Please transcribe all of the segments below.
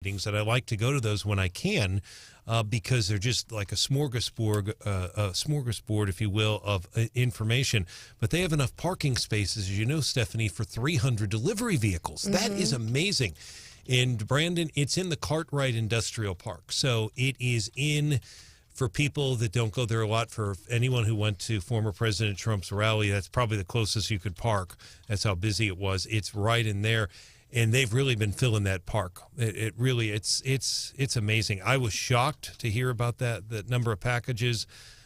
meetings, and I like to go to those when I can because they're just like a smorgasbord, if you will, of information. But they have enough parking spaces, as you know, Stephanie, for 300 delivery vehicles. That is amazing. And Brandon, it's in the Cartwright Industrial Park. So it is in, for people that don't go there a lot, for anyone who went to former President Trump's rally, that's probably the closest you could park. That's how busy it was. It's right in there. And they've really been filling that park. It really, it's amazing. I was shocked to hear about the number of packages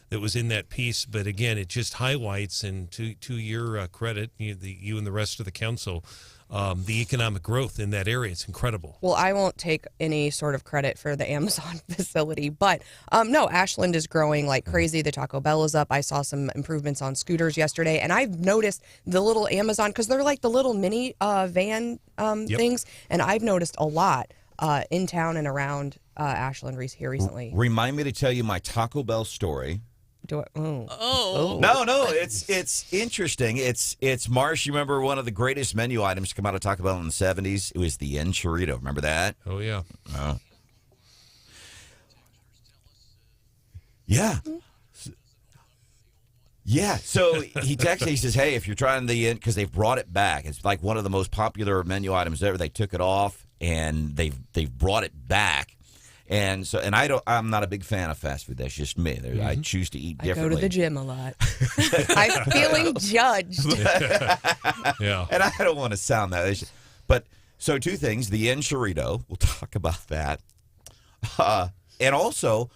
that was in that piece. But again, it just highlights, and to your credit, you and the rest of the council, the economic growth in that area. It's incredible. Well, I won't take any sort of credit for the Amazon facility, but no, Ashland is growing like crazy. The Taco Bell is up. I saw some improvements on scooters yesterday, and I've noticed the little Amazon, because they're like the little mini van things, and I've noticed a lot in town and around Ashland here recently. Remind me to tell you my Taco Bell story. No, it's interesting. It's Marsh. You remember one of the greatest menu items to come out of Taco Bell in the 70s? It was the enchilada. Remember that? Oh, yeah. Yeah. Yeah. So he texted me. He says, "Hey, if you're trying because they've brought it back. It's like one of the most popular menu items ever. They took it off and they've brought it back." And so, I'm not a big fan of fast food. That's just me. I choose to eat differently. I go to the gym a lot. I'm feeling judged. Yeah. And I don't want to sound that. But so two things: the enchilada. We'll talk about that, and also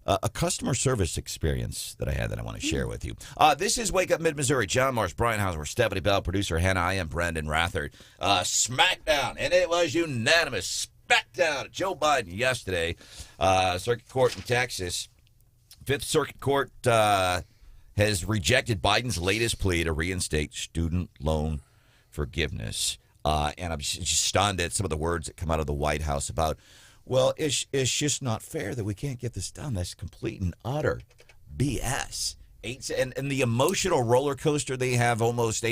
a customer service experience that I had that I want to share with you. This is Wake Up Mid-Missouri. John Marsh, Brian Hauser, Stephanie Bell, producer Hannah. I am Branden Rathert. Smackdown, and it was unanimous. Back down to Joe Biden yesterday. Circuit Court in Texas. Fifth Circuit Court has rejected Biden's latest plea to reinstate student loan forgiveness. And I'm just stunned at some of the words that come out of the White House about, well, it's just not fair that we can't get this done. That's complete and utter BS. And the emotional roller coaster, they have almost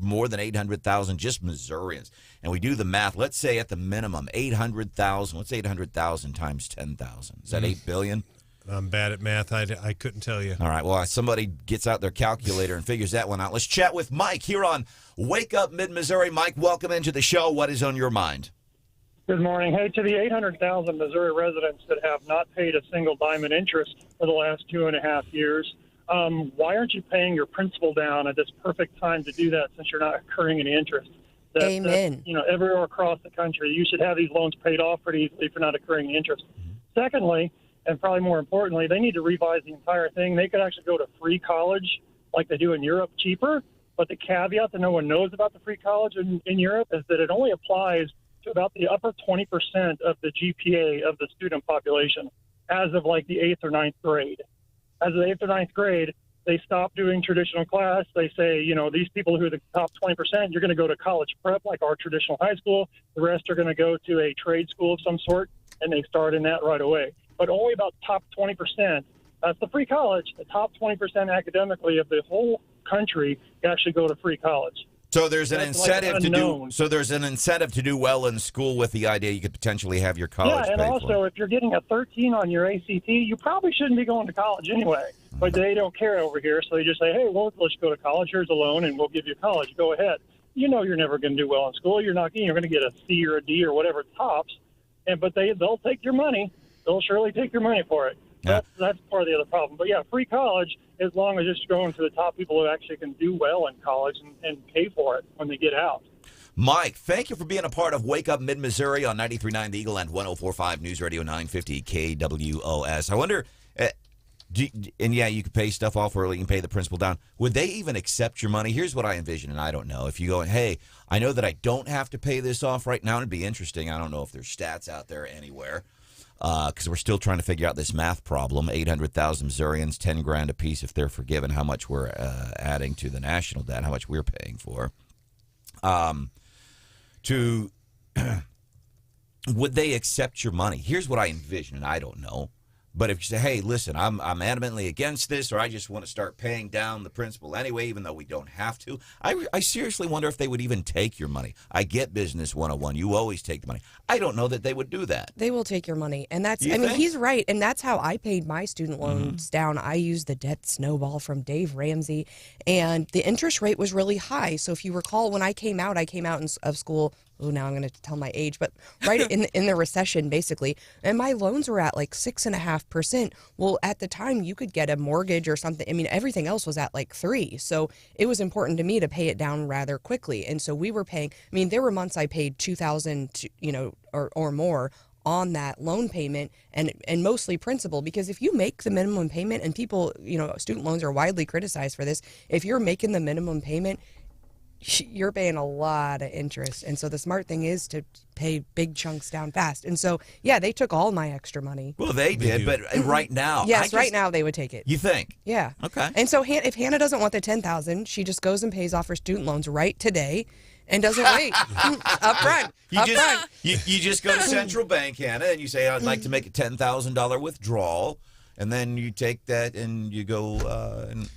more than 800,000 just Missourians. And we do the math. Let's say at the minimum, 800,000. What's 800,000 times 10,000? Is that 8 billion? I'm bad at math. I couldn't tell you. All right. Well, somebody gets out their calculator and figures that one out. Let's chat with Mike here on Wake Up Mid-Missouri. Mike, welcome into the show. What is on your mind? Good morning. Hey, to the 800,000 Missouri residents that have not paid a single dime in interest for the last 2.5 years, why aren't you paying your principal down at this perfect time to do that, since you're not accruing any interest? Amen. Everywhere across the country, you should have these loans paid off pretty easily if you're not accruing the interest. Secondly, and probably more importantly, they need to revise the entire thing. They could actually go to free college like they do in Europe, cheaper. But the caveat that no one knows about the free college in Europe is that it only applies to about the upper 20% of the GPA of the student population as of like the 8th or 9th grade. As of the 8th or 9th grade, they stop doing traditional class. They say, these people who are the top 20%, you're going to go to college prep like our traditional high school. The rest are going to go to a trade school of some sort, and they start in that right away. But only about top 20%, that's the free college, the top 20% academically of the whole country actually go to free college. So there's an incentive like to do. So there's an incentive to do well in school with the idea you could potentially have your college. Yeah, and also if you're getting a 13 on your ACT, you probably shouldn't be going to college anyway. But they don't care over here, so they just say, "Hey, well, let's go to college. Here's a loan, and we'll give you college. Go ahead." You're never going to do well in school. You're going to get a C or a D or whatever tops, but they'll take your money. They'll surely take your money for it. That's part of the other problem. But yeah, free college, as long as it's going to the top people who actually can do well in college and pay for it when they get out. Mike, thank you for being a part of Wake Up Mid-Missouri on 93.9 The Eagle and 104.5 News Radio 950 KWOS. I wonder, you can pay stuff off early, you can pay the principal down. Would they even accept your money? Here's what I envision, and I don't know. If you go, hey, I know that I don't have to pay this off right now, it'd be interesting. I don't know if there's stats out there anywhere. Because we're still trying to figure out this math problem. 800,000 Missourians, $10,000 a piece if they're forgiven. How much we're adding to the national debt? How much we're paying for? Would they accept your money? Here's what I envision, and I don't know. But if you say, hey, listen, I'm adamantly against this, or I just want to start paying down the principal anyway, even though we don't have to, I seriously wonder if they would even take your money. I get Business 101. You always take the money. I don't know that they would do that. They will take your money. And that's, You I mean, think? he's right. And that's how I paid my student loans down. I used the debt snowball from Dave Ramsey, and the interest rate was really high. So if you recall, when I came out of school. Oh, now I'm going to tell my age, but right in the recession, basically. And my loans were at like 6.5%. Well, at the time, you could get a mortgage or something. I mean, everything else was at like 3%. So it was important to me to pay it down rather quickly. And so we were paying, I mean, there were months I paid $2,000, or more on that loan payment, and mostly principal, because if you make the minimum payment, and people, student loans are widely criticized for this, if you're making the minimum payment, you're paying a lot of interest. And so the smart thing is to pay big chunks down fast. And so, yeah, they took all my extra money. Well, they did, but right now. Yes, right now they would take it. You think? Yeah. Okay. And so if Hannah doesn't want the $10,000, she just goes and pays off her student loans right today and doesn't wait up front. You just go to Central Bank, Hannah, and you say, I'd like to make a $10,000 withdrawal. And then you take that and you go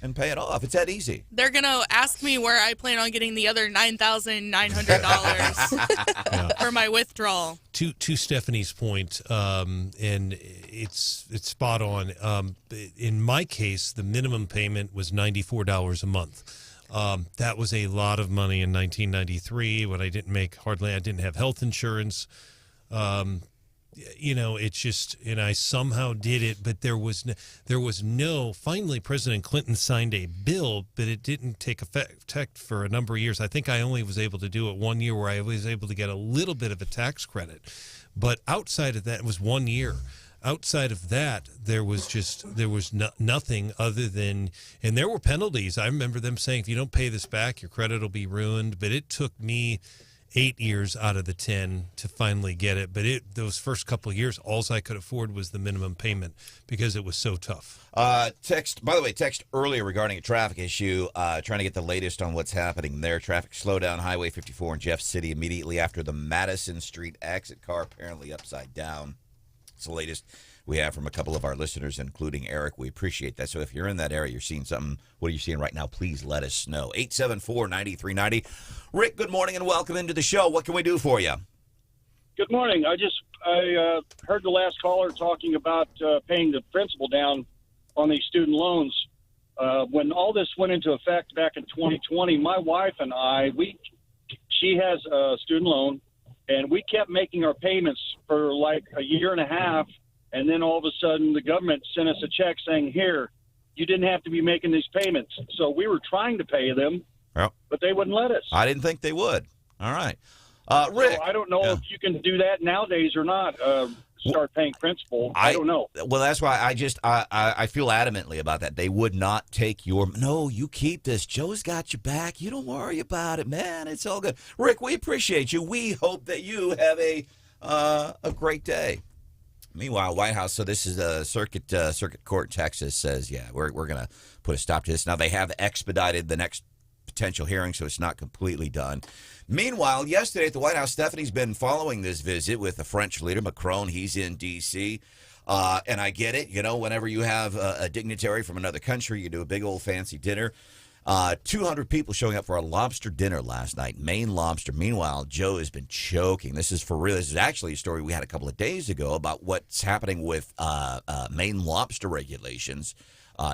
and pay it off. It's that easy. They're going to ask me where I plan on getting the other $9,900 for my withdrawal. To Stephanie's point, and it's spot on. In my case, the minimum payment was $94 a month. That was a lot of money in 1993 when I didn't have health insurance. It's just, and I somehow did it, but there was no, finally President Clinton signed a bill, but it didn't take effect for a number of years. I think I only was able to do it 1 year where I was able to get a little bit of a tax credit. But outside of that, it was 1 year. Outside of that, there was nothing other than, and there were penalties. I remember them saying, if you don't pay this back, your credit will be ruined. But it took me 8 years out of the 10 to finally get it. But those first couple of years, all I could afford was the minimum payment because it was so tough. Text earlier regarding a traffic issue, trying to get the latest on what's happening there. Traffic slowdown, Highway 54 in Jeff City immediately after the Madison Street exit, car apparently upside down. It's the latest we have from a couple of our listeners, including Eric. We appreciate that. So if you're in that area, you're seeing something, what are you seeing right now? Please let us know. 874-9390. Rick, good morning and welcome into the show. What can we do for you? Good morning. I heard the last caller talking about paying the principal down on these student loans. When all this went into effect back in 2020, my wife and I, she has a student loan, and we kept making our payments for like a year and a half. And then all of a sudden, the government sent us a check saying, here, you didn't have to be making these payments. So we were trying to pay them, but they wouldn't let us. I didn't think they would. All right. Rick. So I don't know if you can do that nowadays or not, start paying principal. I don't know. Well, that's why I feel adamantly about that. They would not take no, you keep this. Joe's got your back. You don't worry about it, man. It's all good. Rick, we appreciate you. We hope that you have a great day. Meanwhile, White House, so this is a circuit court in Texas says, we're going to put a stop to this. Now, they have expedited the next potential hearing, so it's not completely done. Meanwhile, yesterday at the White House, Stephanie's been following this visit with the French leader, Macron. He's in D.C., and I get it. Whenever you have a dignitary from another country, you do a big old fancy dinner. 200 people showing up for a lobster dinner last night, Maine lobster. Meanwhile, Joe has been choking. This is for real. This is actually a story we had a couple of days ago about what's happening with Maine lobster regulations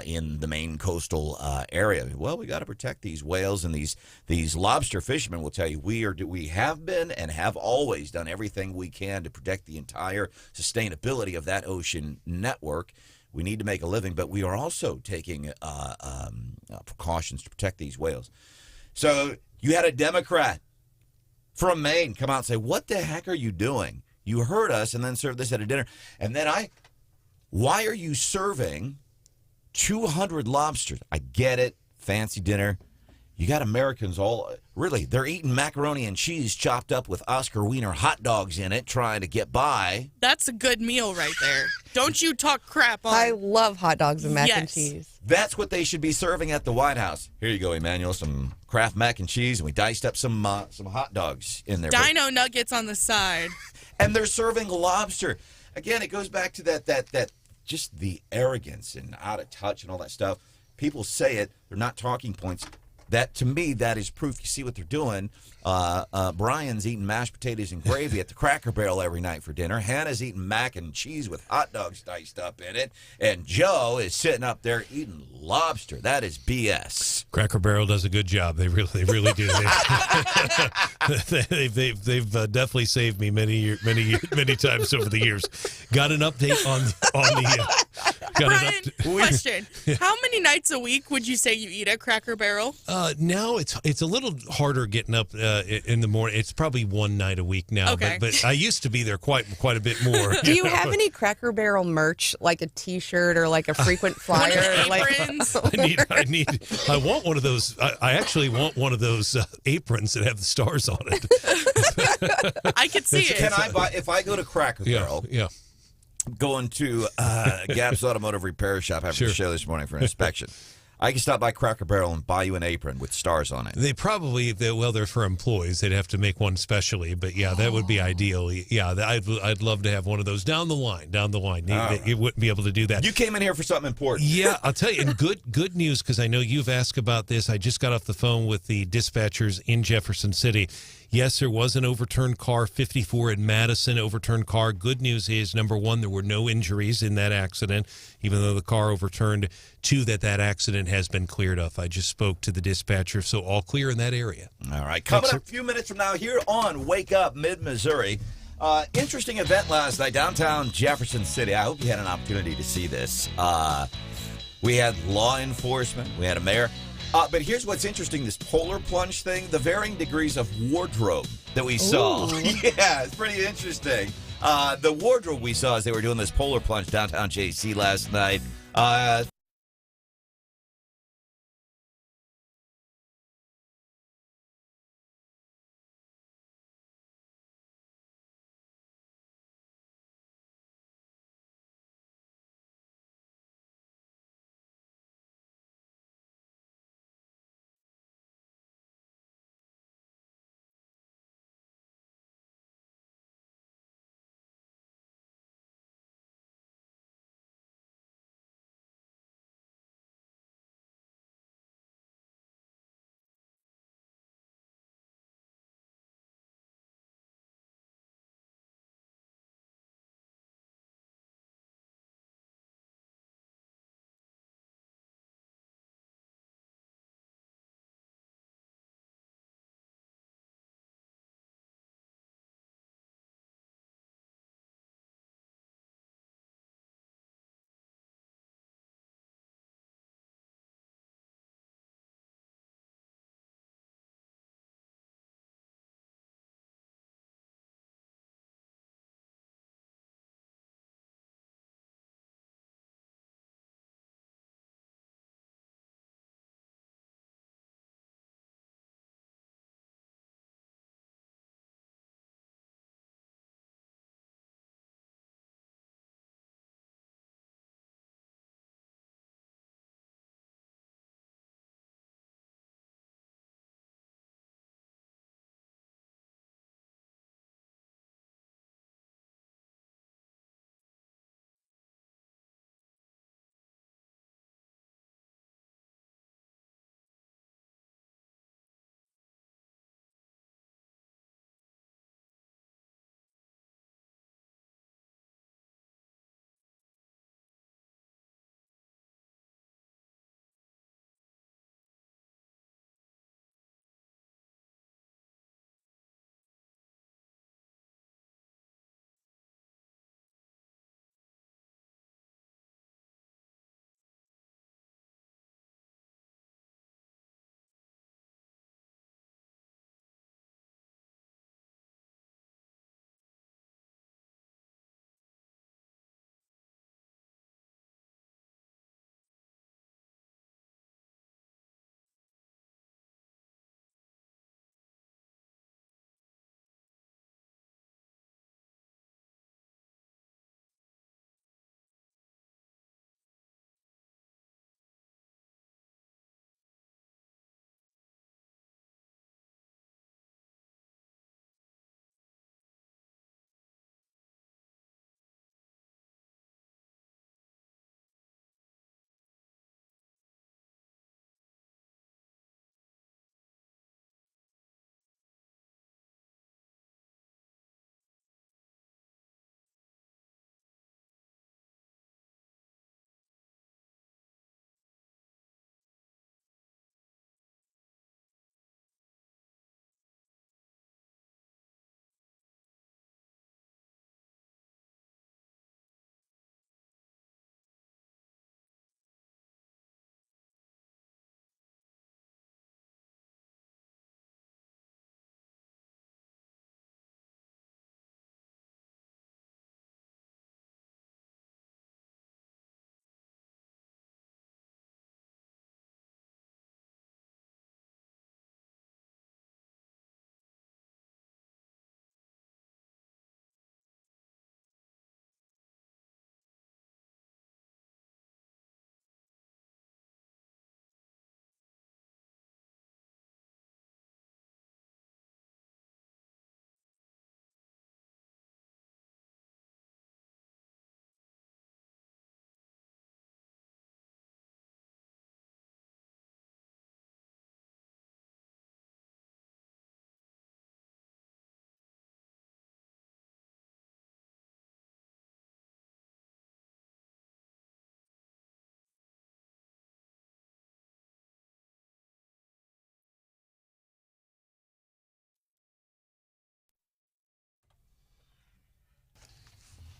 in the Maine coastal area. Well, we got to protect these whales, and these lobster fishermen will tell you we have been and have always done everything we can to protect the entire sustainability of that ocean network. We need to make a living, but we are also taking precautions to protect these whales. So you had a Democrat from Maine come out and say, what the heck are you doing? You heard us and then served this at a dinner. And then why are you serving 200 lobsters? I get it. Fancy dinner. You got Americans they're eating macaroni and cheese chopped up with Oscar Wiener hot dogs in it, trying to get by. That's a good meal right there. Don't you talk crap on. I love hot dogs and mac and cheese. That's what they should be serving at the White House. Here you go, Emmanuel, some Kraft mac and cheese, and we diced up some hot dogs in there. Dino nuggets on the side. And they're serving lobster. Again, it goes back to that just the arrogance and out of touch and all that stuff. People say it. They're not talking points. That, to me, that is proof. You see what they're doing. Brian's eating mashed potatoes and gravy at the Cracker Barrel every night for dinner. Hannah's eating mac and cheese with hot dogs diced up in it. And Joe is sitting up there eating lobster. That is BS. Cracker Barrel does a good job. They really do. They've definitely saved me many times over the years. Got an update on the. Brian, question: how many nights a week would you say you eat at Cracker Barrel? Now it's a little harder getting up in the morning. It's probably one night a week now. Okay. But I used to be there quite a bit more. Do you have any Cracker Barrel merch, like a T-shirt or like a frequent flyer? Aprons? I want one of those. I actually want one of those aprons that have the stars on it. I could see it. Can I buy, if I go to Cracker Barrel, Yeah. going to Gap's Automotive Repair Shop after the show this morning for an inspection, I can stop by Cracker Barrel and buy you an apron with stars on it. They're for employees. They'd have to make one specially, but yeah, that would be ideal. Yeah, I'd love to have one of those down the line. You wouldn't be able to do that. You came in here for something important. Yeah, I'll tell you. And good news, because I know you've asked about this. I just got off the phone with the dispatchers in Jefferson City. Yes, there was an overturned car, 54 in Madison, overturned car. Good news is, number one, there were no injuries in that accident, even though the car overturned. Two, that accident has been cleared up. I just spoke to the dispatcher, so all clear in that area. All right. Coming up a few minutes from now here on Wake Up Mid-Missouri. Interesting event last night, downtown Jefferson City. I hope you had an opportunity to see this. We had law enforcement. We had a mayor. But here's what's interesting, this polar plunge thing, the varying degrees of wardrobe that we saw. Yeah, it's pretty interesting. The wardrobe we saw as they were doing this polar plunge downtown JC last night.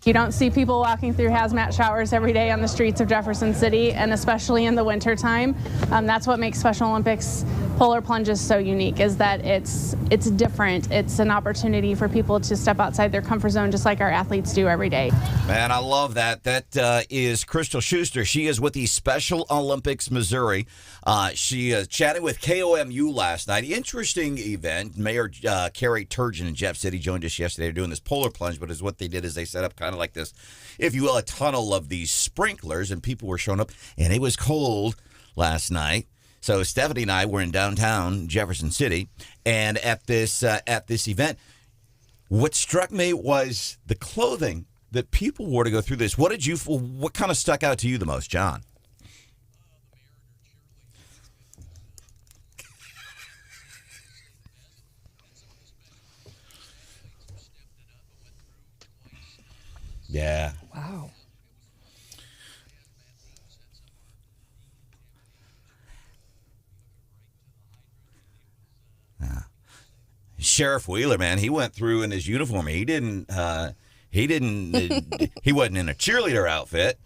You don't see people walking through hazmat showers every day on the streets of Jefferson City, and especially in the wintertime. That's what makes Special Olympics polar plunges so unique, is that it's different. It's an opportunity for people to step outside their comfort zone just like our athletes do every day. Man, I love that. That is Crystal Schuster. She is with the Special Olympics Missouri. She chatted with KOMU last night. Interesting event. Mayor Carrie Turgeon in Jeff City joined us yesterday. They're doing this polar plunge, but what they did is they set up kind of like this, if you will, a tunnel of these sprinklers, and people were showing up, and it was cold last night. So Stephanie and I were in downtown Jefferson City, and at this event, what struck me was the clothing that people wore to go through this. What kind of stuck out to you the most, John? Yeah. Wow. Sheriff Wheeler, man, he went through in his uniform. He wasn't in a cheerleader outfit,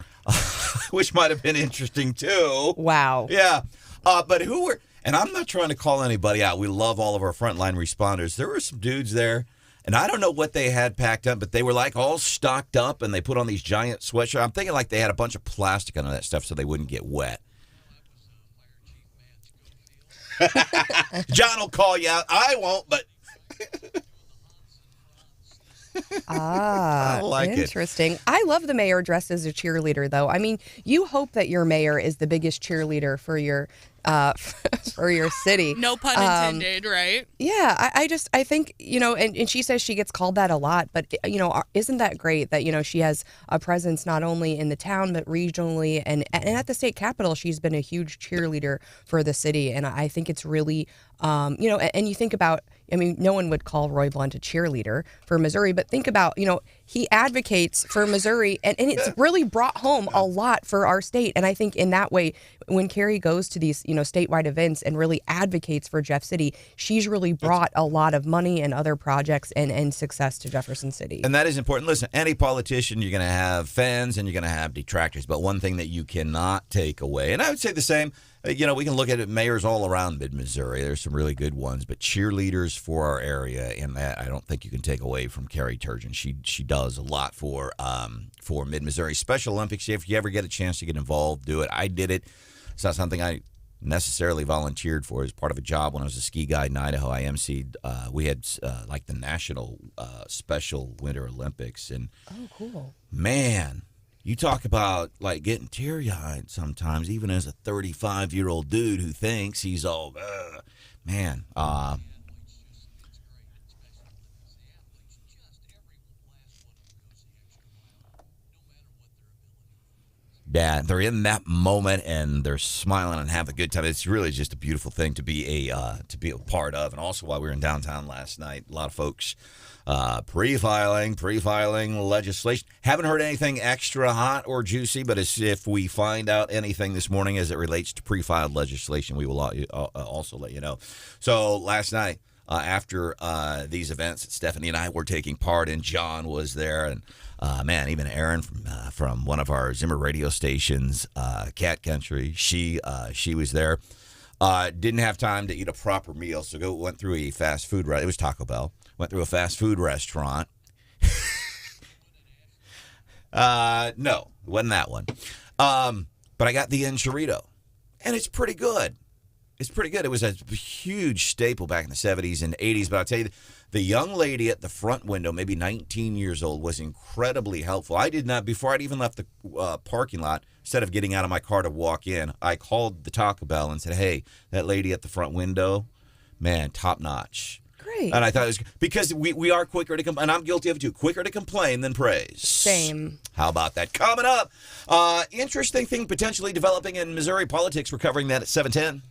which might have been interesting too. Wow. Yeah. But and I'm not trying to call anybody out. We love all of our frontline responders. There were some dudes there, and I don't know what they had packed up, but they were like all stocked up, and they put on these giant sweatshirts. I'm thinking like they had a bunch of plastic under that stuff so they wouldn't get wet. John will call you out. I won't, but I like interesting. I love the mayor dressed as a cheerleader, though. I mean, you hope that your mayor is the biggest cheerleader for your city. No pun intended, right? Yeah, I think, and she says she gets called that a lot, but, isn't that great that, she has a presence not only in the town, but regionally and at the state capitol. She's been a huge cheerleader for the city. And I think it's really, and you think about, no one would call Roy Blunt a cheerleader for Missouri, but think about, he advocates for Missouri, and it's really brought home a lot for our state. And I think in that way, when Carrie goes to these, statewide events and really advocates for Jeff City, she's really brought a lot of money and other projects and success to Jefferson City. And that is important. Listen, any politician, you're going to have fans and you're going to have detractors. But one thing that you cannot take away, and I would say the same, we can look at it, mayors all around mid-Missouri. There's some really good ones, but cheerleaders for our area, and that I don't think you can take away from Carrie Turgeon. She does a lot for mid-Missouri. Special Olympics, if you ever get a chance to get involved, do it. I did it. It's not something I necessarily volunteered for. As part of a job when I was a ski guide in Idaho. I emceed. We had like the national Special Winter Olympics, and oh, cool, man. You talk about like getting teary-eyed sometimes, even as a 35-year-old dude who thinks he's all, man. Yeah, they're in that moment and they're smiling and having a good time. It's really just a beautiful thing to be a part of. And also, while we were in downtown last night, a lot of folks pre-filing legislation. Haven't heard anything extra hot or juicy, but as if we find out anything this morning as it relates to pre-filed legislation, we will also let you know. So last night, after these events that Stephanie and I were taking part in, John was there, and man, even Aaron from one of our Zimmer radio stations, Cat Country, she was there. Didn't have time to eat a proper meal, so went through a fast food. It was Taco Bell. Went through a fast food restaurant. No, it wasn't that one. But I got the enchilada, and it's pretty good. It's pretty good. It was a huge staple back in the 70s and 80s. But I'll tell you, the young lady at the front window, maybe 19 years old, was incredibly helpful. I did not, before I'd even left the parking lot, instead of getting out of my car to walk in, I called the Taco Bell and said, hey, that lady at the front window, man, top notch. Great. And I thought it was because we are quicker to complain, and I'm guilty of it too, quicker to complain than praise. Same. How about that? Coming up, interesting thing potentially developing in Missouri politics. We're covering that at 7:10.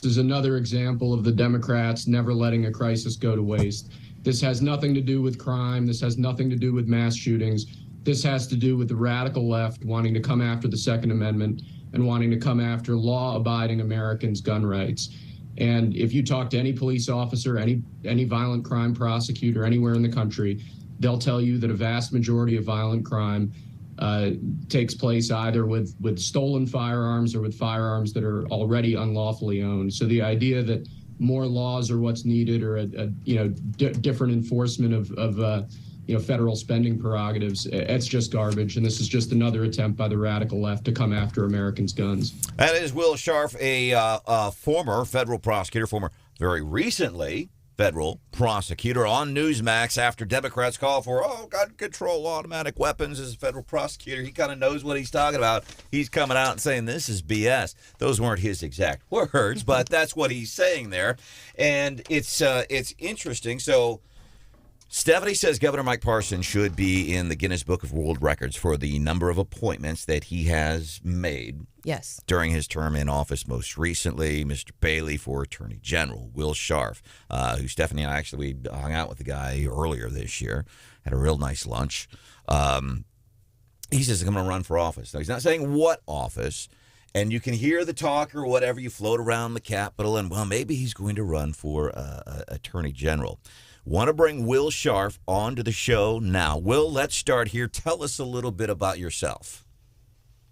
is another example of the Democrats never letting a crisis go to waste. This has nothing to do with crime. This has nothing to do with mass shootings. This has to do with the radical left wanting to come after the Second Amendment and wanting to come after law-abiding Americans' gun rights. And if you talk to any police officer, any violent crime prosecutor anywhere in the country, they'll tell you that a vast majority of violent crime takes place either with stolen firearms or with firearms that are already unlawfully owned. So the idea that more laws are what's needed, or a different enforcement of federal spending prerogatives, it's just garbage. And this is just another attempt by the radical left to come after Americans' guns. That is Will Scharf, a former federal prosecutor, very recently federal prosecutor on Newsmax after Democrats call for, gun control automatic weapons as a federal prosecutor. He kind of knows what he's talking about. He's coming out and saying this is BS. Those weren't his exact words, but that's what he's saying there. And it's interesting. So Stephanie says Governor Mike Parson should be in the Guinness Book of World Records for the number of appointments that he has made. Yes. During his term in office, most recently, Mr. Bailey for Attorney General, Will Scharf, who Stephanie and I actually hung out with the guy earlier this year, had a real nice lunch. He says, I'm going to run for office. Now, he's not saying what office, and you can hear the talk or whatever you float around the Capitol, and, well, maybe he's going to run for Attorney General. Want to bring Will Scharf onto the show now. Will, let's start here. Tell us a little bit about yourself.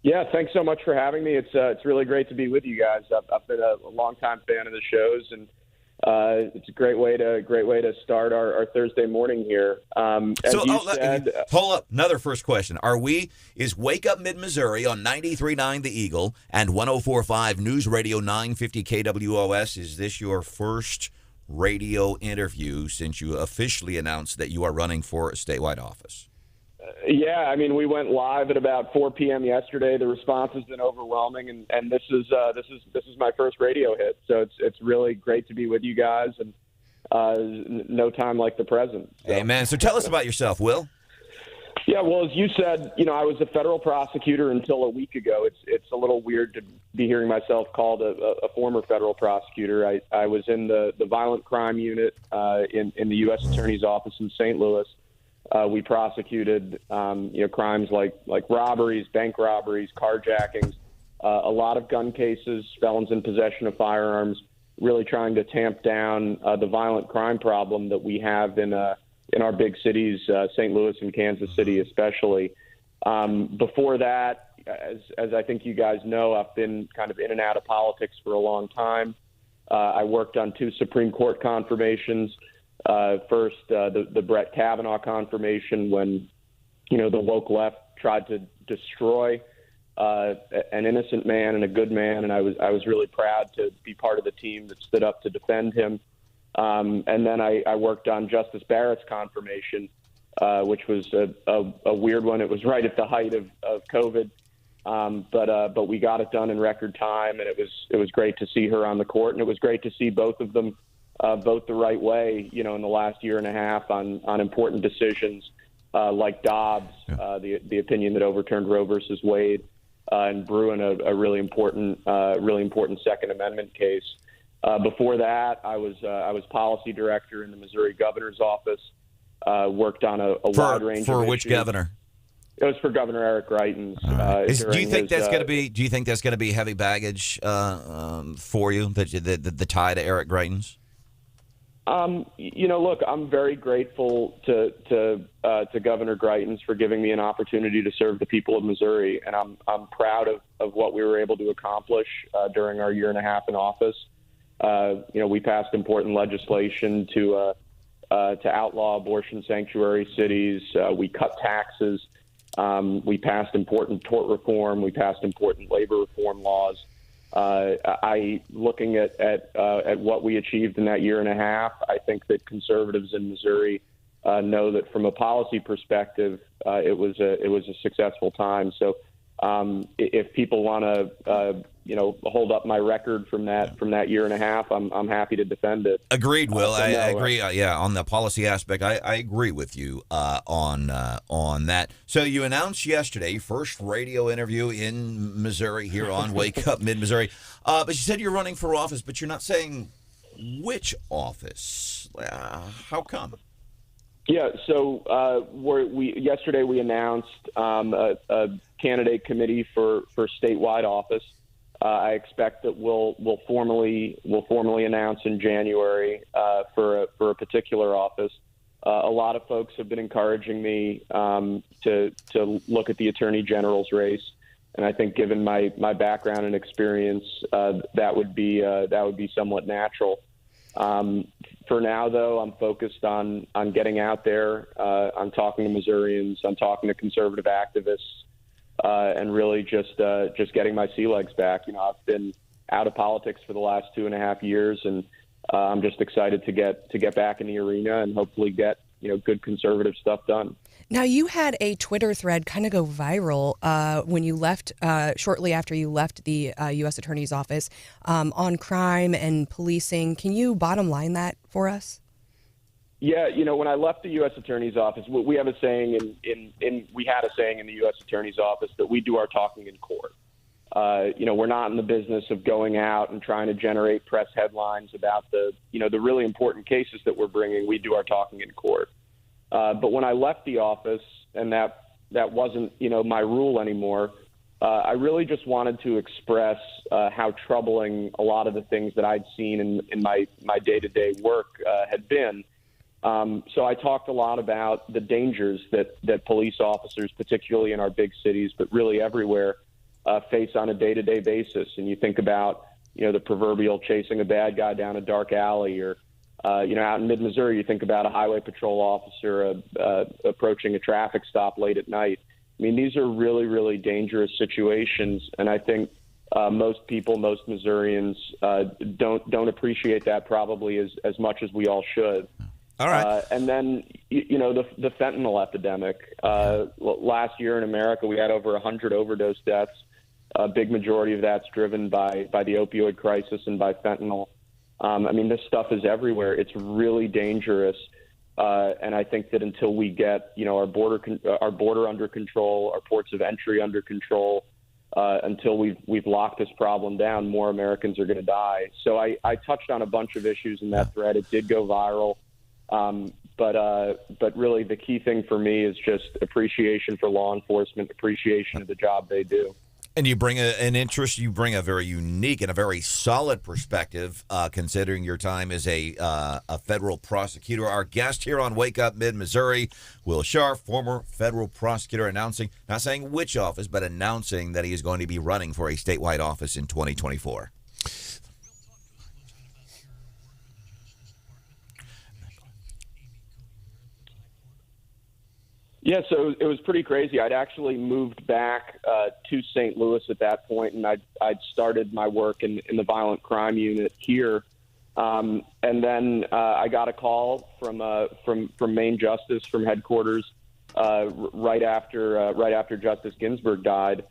Yeah, thanks so much for having me. It's really great to be with you guys. I've been a longtime fan of the shows, and it's a great way to start our Thursday morning here. Hold up. Another first question. Is Wake Up Mid-Missouri on 93.9 The Eagle and 104.5 News Radio 950 KWOS, is this your first radio interview since you officially announced that you are running for a statewide office? Yeah, I mean, we went live at about 4 p.m. yesterday. The response has been overwhelming, and this is my first radio hit. So it's really great to be with you guys, and no time like the present. So. Amen. So tell us about yourself, Will. Yeah, well, as you said, I was a federal prosecutor until a week ago. It's a little weird to be hearing myself called a former federal prosecutor. I was in the violent crime unit in the U.S. Attorney's Office in St. Louis. We prosecuted, crimes like robberies, bank robberies, carjackings, a lot of gun cases, felons in possession of firearms, really trying to tamp down the violent crime problem that we have in our big cities, St. Louis and Kansas City especially. Before that, as I think you guys know, I've been kind of in and out of politics for a long time. I worked on 2 Supreme Court confirmations. First, the Brett Kavanaugh confirmation, when the woke left tried to destroy an innocent man and a good man, and I was really proud to be part of the team that stood up to defend him. And then I worked on Justice Barrett's confirmation, which was a weird one. It was right at the height of COVID, but we got it done in record time, and it was great to see her on the court, and it was great to see both of them vote the right way, in the last year and a half on important decisions like Dobbs, the opinion that overturned Roe versus Wade, and Bruin, a really important Second Amendment case. Before that, I was policy director in the Missouri governor's office. Worked on a wide range of which issues. Governor? It was for Governor Eric Greitens. Do you think that's going to be heavy baggage for you, the tie to Eric Greitens? Look, I'm very grateful to Governor Greitens for giving me an opportunity to serve the people of Missouri, and I'm proud of what we were able to accomplish during our year and a half in office. We passed important legislation to outlaw abortion sanctuary cities. We cut taxes. We passed important tort reform. We passed important labor reform laws. Looking at what we achieved in that year and a half, I think that conservatives in Missouri know that from a policy perspective, it was a successful time. So if people want to hold up my record from that year and a half, I'm happy to defend it. Agreed, Will. I agree. On the policy aspect, I agree with you on that. So you announced yesterday first radio interview in Missouri here on Wake Up Mid Missouri, but you said you're running for office, but you're not saying which office. How come? Yeah, so yesterday we announced a candidate committee for statewide office. I expect that we'll formally announce in January for a particular office. A lot of folks have been encouraging me to look at the Attorney General's race, and I think given my background and experience, that would be somewhat natural. For now, though, I'm focused on getting out there. I'm talking to Missourians. I'm talking to conservative activists, and really just getting my sea legs back. I've been out of politics for the last 2.5 years, and I'm just excited to get back in the arena and hopefully get good conservative stuff done. Now, you had a Twitter thread kind of go viral when you left, shortly after you left the U.S. Attorney's Office, on crime and policing. Can you bottom line that for us? Yeah, when I left the U.S. Attorney's Office, we have a saying we had a saying in the U.S. Attorney's Office that we do our talking in court. We're not in the business of going out and trying to generate press headlines about the really important cases that we're bringing. We do our talking in court. But when I left the office, and that wasn't my rule anymore, I really just wanted to express how troubling a lot of the things that I'd seen in my day-to-day work had been. So I talked a lot about the dangers that police officers, particularly in our big cities, but really everywhere, face on a day-to-day basis. And you think about, the proverbial chasing a bad guy down a dark alley, or, out in mid-Missouri, you think about a highway patrol officer approaching a traffic stop late at night. I mean, these are really, really dangerous situations. And I think most Missourians don't appreciate that probably as much as we all should. All right. And then, the fentanyl epidemic. Last year in America, we had over 100 overdose deaths. A big majority of that's driven by the opioid crisis and by fentanyl. This stuff is everywhere. It's really dangerous. And I think that until we get, our border under control, our ports of entry under control, until we've locked this problem down, more Americans are going to die. So I touched on a bunch of issues in that thread. It did go viral. But really the key thing for me is just appreciation for law enforcement, appreciation of the job they do. And you bring an interest, you bring a very unique and a very solid perspective, considering your time as a federal prosecutor. Our guest here on Wake Up Mid-Missouri, Will Scharf, former federal prosecutor, announcing, not saying which office, but announcing that he is going to be running for a statewide office in 2024. Yeah, so it was pretty crazy. I'd actually moved back to St. Louis at that point, and I'd started my work in the violent crime unit here. And then I got a call from Maine Justice, from headquarters, right after Justice Ginsburg died,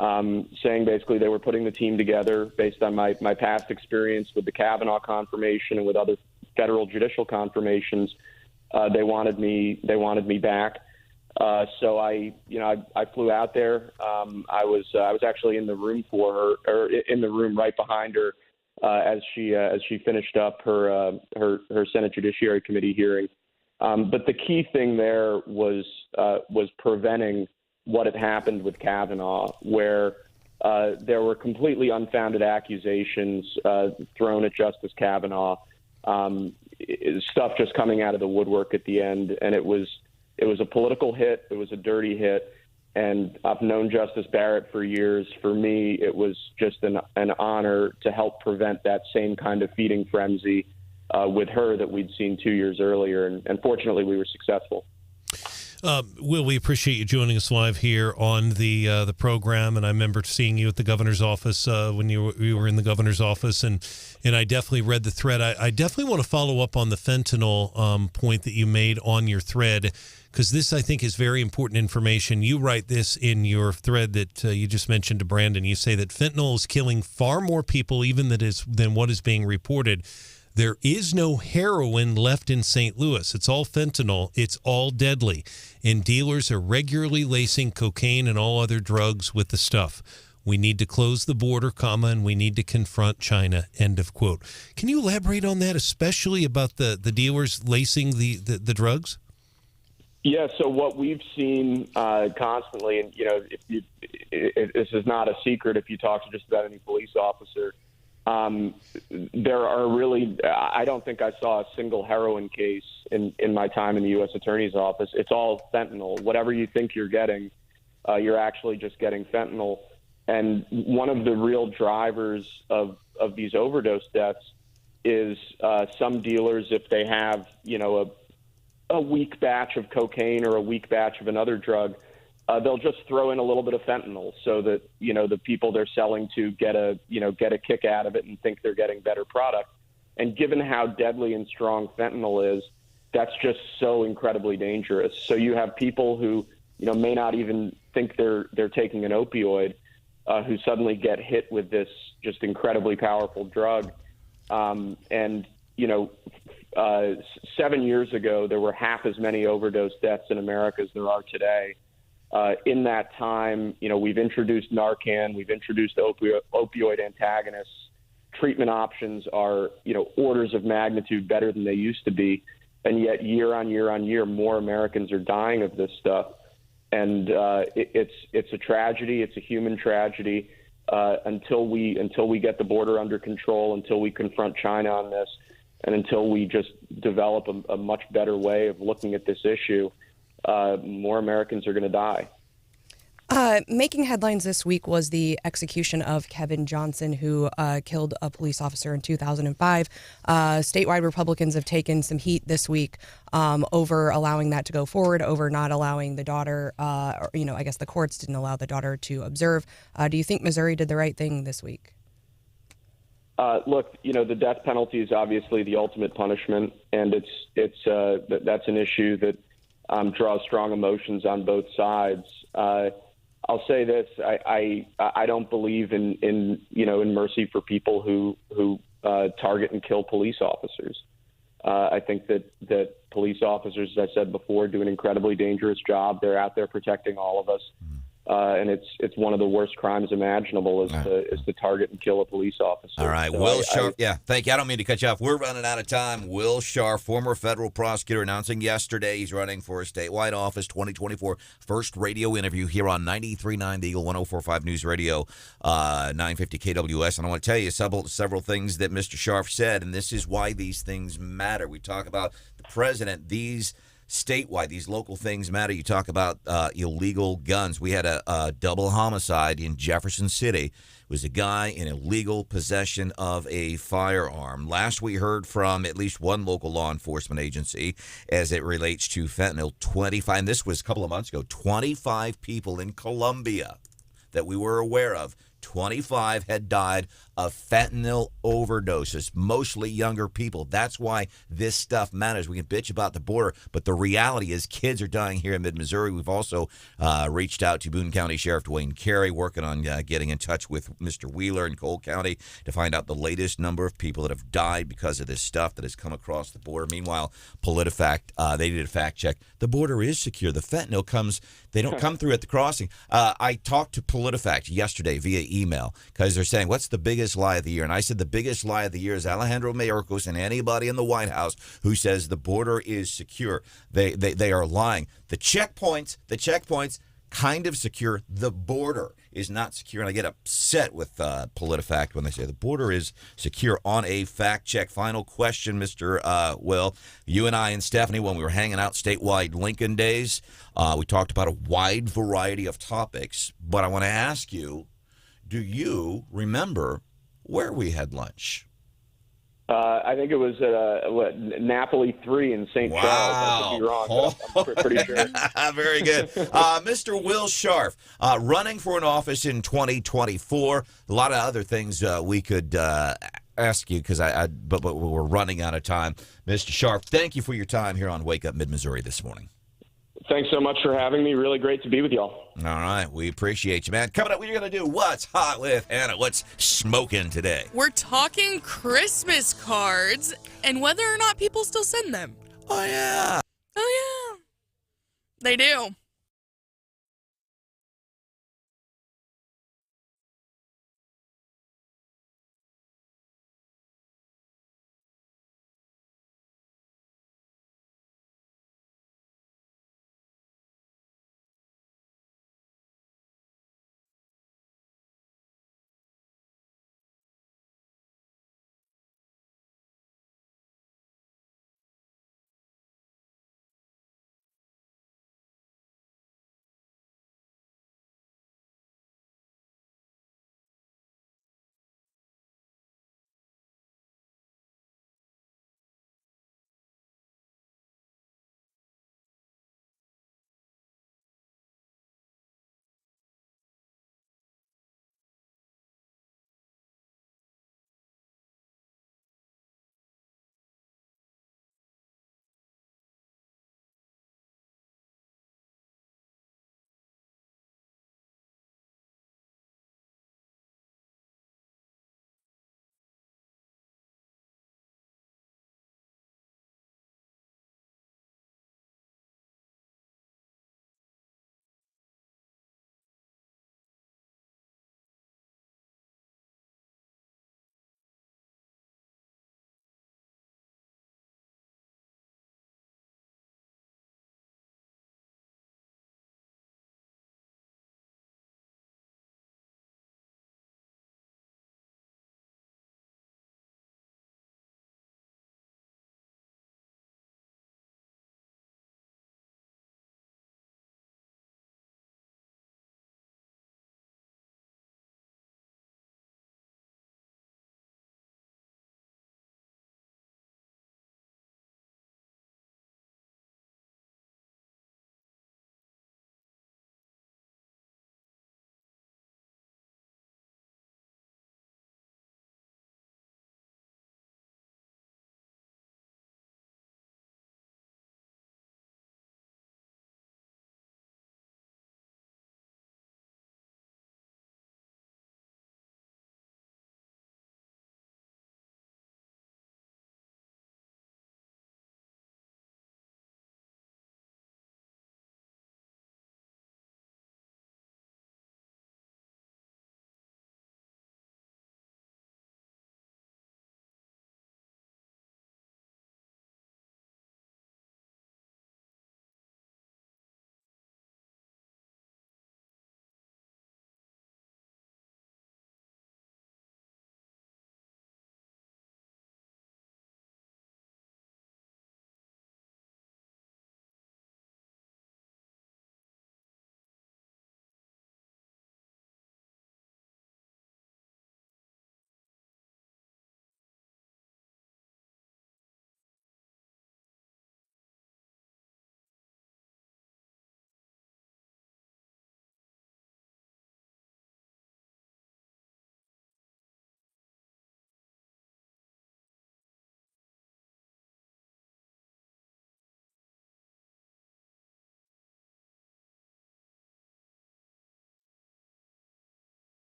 saying basically they were putting the team together based on my past experience with the Kavanaugh confirmation and with other federal judicial confirmations. They wanted me back. So I flew out there. I was actually in the room for her, or in the room right behind her, as she finished up her Senate Judiciary Committee hearing. But the key thing there was preventing what had happened with Kavanaugh, where there were completely unfounded accusations thrown at Justice Kavanaugh, stuff just coming out of the woodwork at the end, and it was a political hit. It was a dirty hit. And I've known Justice Barrett for years. For me, it was just an honor to help prevent that same kind of feeding frenzy with her that we'd seen 2 years earlier. And fortunately, we were successful. Will, we appreciate you joining us live here on the program, and I remember seeing you at the governor's office when you were in the governor's office, and I definitely read the thread. I definitely want to follow up on the fentanyl point that you made on your thread, because this, I think, is very important information. You write this in your thread that you just mentioned to Branden. You say that fentanyl is killing far more people even than what is being reported. There is no heroin left in St. Louis. It's all fentanyl. It's all deadly. And dealers are regularly lacing cocaine and all other drugs with the stuff. We need to close the border, and we need to confront China, end of quote. Can you elaborate on that, especially about the dealers lacing the drugs? Yeah, so what we've seen constantly, and, this is not a secret if you talk to just about any police officer, there are really, I don't think I saw a single heroin case in my time in the U.S. Attorney's Office. It's all fentanyl. Whatever you think you're getting, you're actually just getting fentanyl. And one of the real drivers of these overdose deaths is some dealers, if they have, a weak batch of cocaine or a weak batch of another drug, they'll just throw in a little bit of fentanyl so that, the people they're selling to get a kick out of it and think they're getting better product. And given how deadly and strong fentanyl is, that's just so incredibly dangerous. So you have people who, may not even think they're taking an opioid, who suddenly get hit with this just incredibly powerful drug. 7 years ago, there were half as many overdose deaths in America as there are today. In that time, we've introduced Narcan, we've introduced opioid antagonists. Treatment options are, orders of magnitude better than they used to be. And yet year on year on year, more Americans are dying of this stuff. And it's a tragedy. It's a human tragedy. Until we get the border under control, until we confront China on this, and until we just develop a much better way of looking at this issue, more Americans are going to die. Making headlines this week was the execution of Kevin Johnson, who killed a police officer in 2005. Statewide Republicans have taken some heat this week over allowing that to go forward, over not allowing the daughter, I guess the courts didn't allow the daughter to observe. Do you think Missouri did the right thing this week? Look, the death penalty is obviously the ultimate punishment, and that's an issue that draws strong emotions on both sides. I'll say this: I don't believe in mercy for people who target and kill police officers. I think that police officers, as I said before, do an incredibly dangerous job. They're out there protecting all of us. And it's one of the worst crimes imaginable is to target and kill a police officer. All right, so Will Scharf. Thank you. I don't mean to cut you off. We're running out of time. Will Scharf, former federal prosecutor, announcing yesterday he's running for a statewide office, 2024. First radio interview here on 93.9 The Eagle, 104.5 News Radio, 950 KWS. And I want to tell you several things that Mr. Scharf said, and this is why these things matter. We talk about the president. These statewide, these local things matter. You talk about illegal guns. We had a double homicide in Jefferson City. It was a guy in illegal possession of a firearm. Last we heard from at least one local law enforcement agency as it relates to fentanyl, 25, and this was a couple of months ago, 25 people in Columbia that we were aware of. 25 had died of fentanyl overdoses, mostly younger people. That's why this stuff matters. We can bitch about the border, but the reality is kids are dying here in mid-Missouri. We've also reached out to Boone County Sheriff Dwayne Carey, working on getting in touch with Mr. Wheeler in Cole County to find out the latest number of people that have died because of this stuff that has come across the border. Meanwhile, PolitiFact, they did a fact check. The border is secure. The fentanyl comes, they don't come through at the crossing. I talked to PolitiFact yesterday via email because they're saying, what's the biggest lie of the year? And I said the biggest lie of the year is Alejandro Mayorkas and anybody in the White House who says the border is secure. They are lying. The checkpoints kind of secure. The border is not secure. And I get upset with PolitiFact when they say the border is secure on a fact check. Final question, Mr. Will. You and I and Stephanie, when we were hanging out statewide Lincoln days, we talked about a wide variety of topics. But I want to ask you, do you remember where we had lunch? I think it was Napoli 3 in St. Charles. I could be wrong, but I'm pretty sure. Very good. Mr. Will Scharf, running for an office in 2024. A lot of other things we could ask you, but we're running out of time. Mr. Scharf, thank you for your time here on Wake Up Mid-Missouri this morning. Thanks so much for having me. Really great to be with y'all. All right. We appreciate you, man. Coming up, we're going to do What's Hot with Hannah. What's smoking today? We're talking Christmas cards and whether or not people still send them. Oh, yeah. Oh, yeah. They do.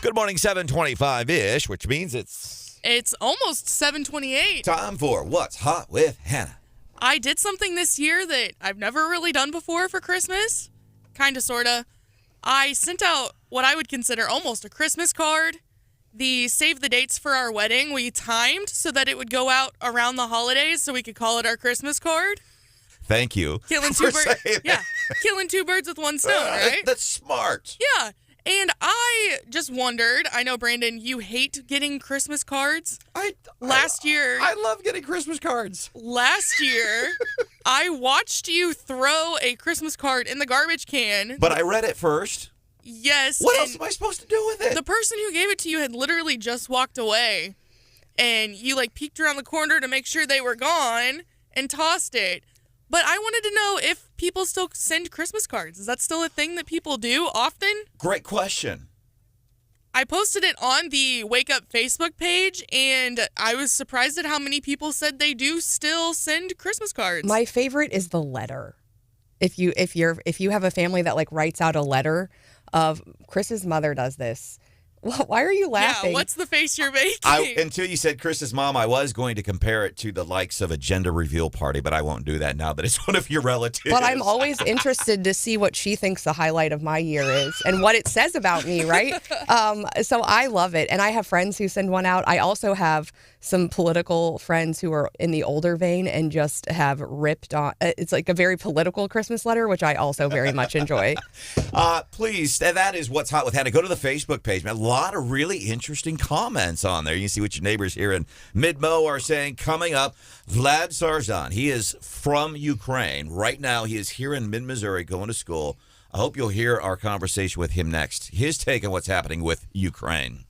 Good morning, 7:25-ish, which means it's It's almost 7:28. time for What's Hot with Hannah. I did something this year that I've never really done before for Christmas. Kinda, sorta. I sent out what I would consider almost a Christmas card. The save the dates for our wedding we timed so that it would go out around the holidays so we could call it our Christmas card. Thank you. Killing for two birds. saying Yeah, that. killing two birds with one stone, right? That's smart. Yeah. And I just wondered, I know, Brandon, you hate getting Christmas cards. Last year, I love getting Christmas cards. Last year, I watched you throw a Christmas card in the garbage can. But I read it first. Yes. What else am I supposed to do with it? The person who gave it to you had literally just walked away. And you, peeked around the corner to make sure they were gone and tossed it. But I wanted to know if people still send Christmas cards. Is that still a thing that people do often? Great question. I posted it on the Wake Up Facebook page, and I was surprised at how many people said they do still send Christmas cards. My favorite is the letter. If you have a family that writes out a letter of Chris's mother does this. Why are you laughing? Yeah, what's the face you're making? Until you said Chris's mom, I was going to compare it to the likes of a gender reveal party, but I won't do that now that it's one of your relatives. But I'm always interested to see what she thinks the highlight of my year is and what it says about me, right? So I love it. And I have friends who send one out. I also have some political friends who are in the older vein and just have ripped on. It's like a very political Christmas letter, which I also very much enjoy. Please, that is What's Hot with Hannah. Go to the Facebook page, man. A lot of really interesting comments on there. You can see what your neighbors here in Mid-Mo are saying. Coming up, Vlad Sazhan. He is from Ukraine. Right now, he is here in Mid-Missouri going to school. I hope you'll hear our conversation with him next. His take on what's happening with Ukraine.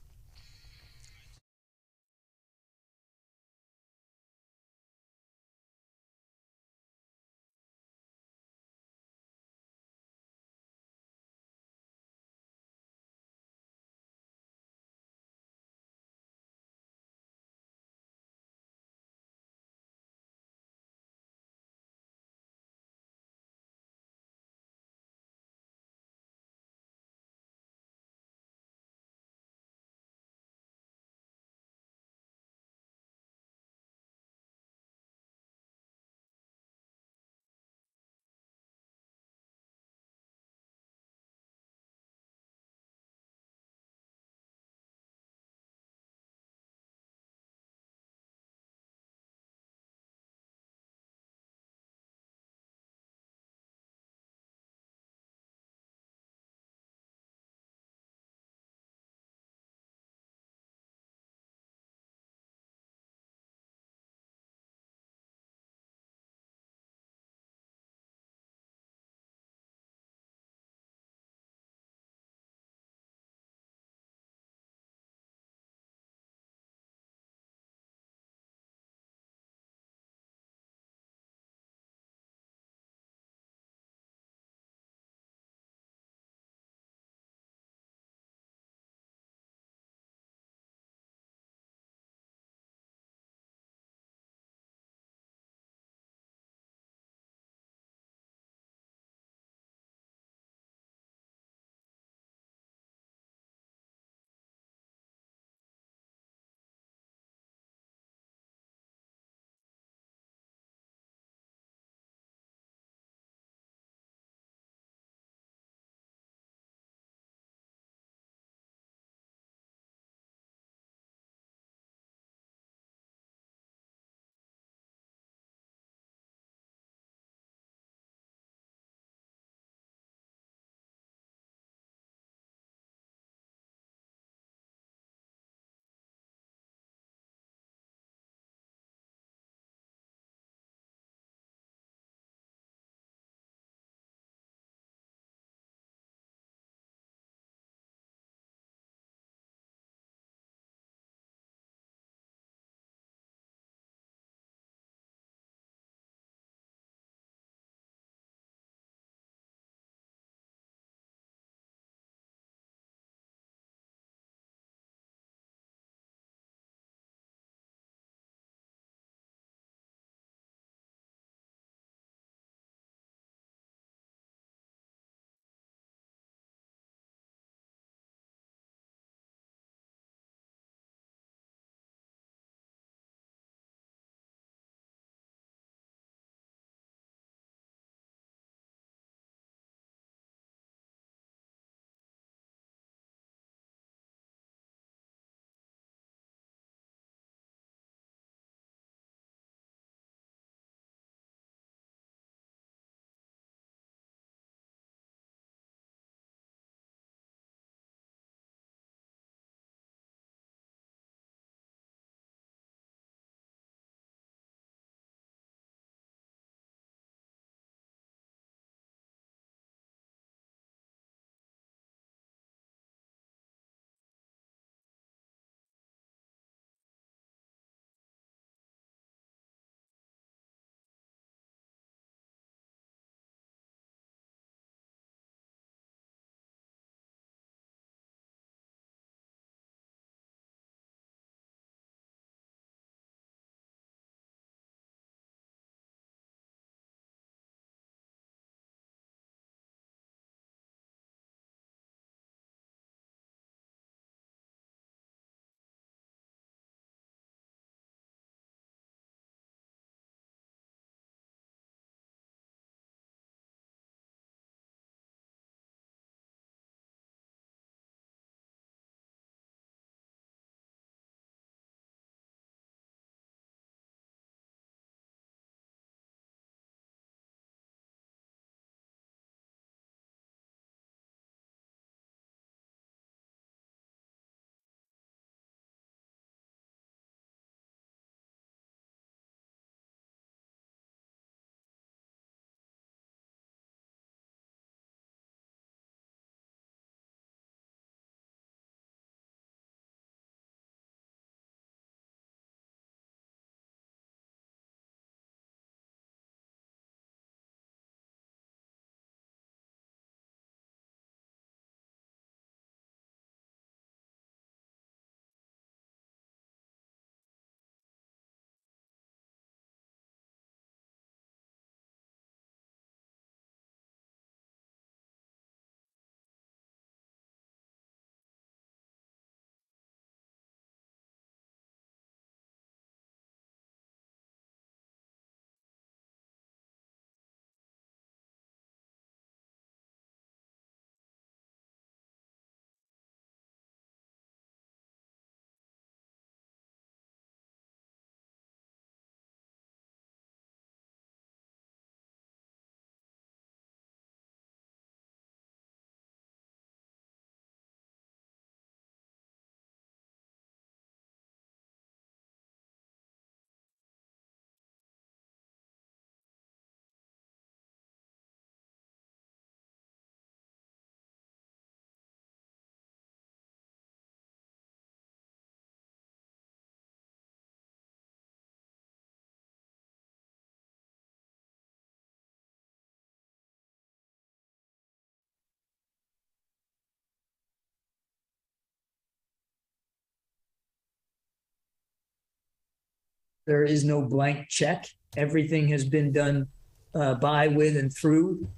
There is no blank check. Everything has been done by, with, and through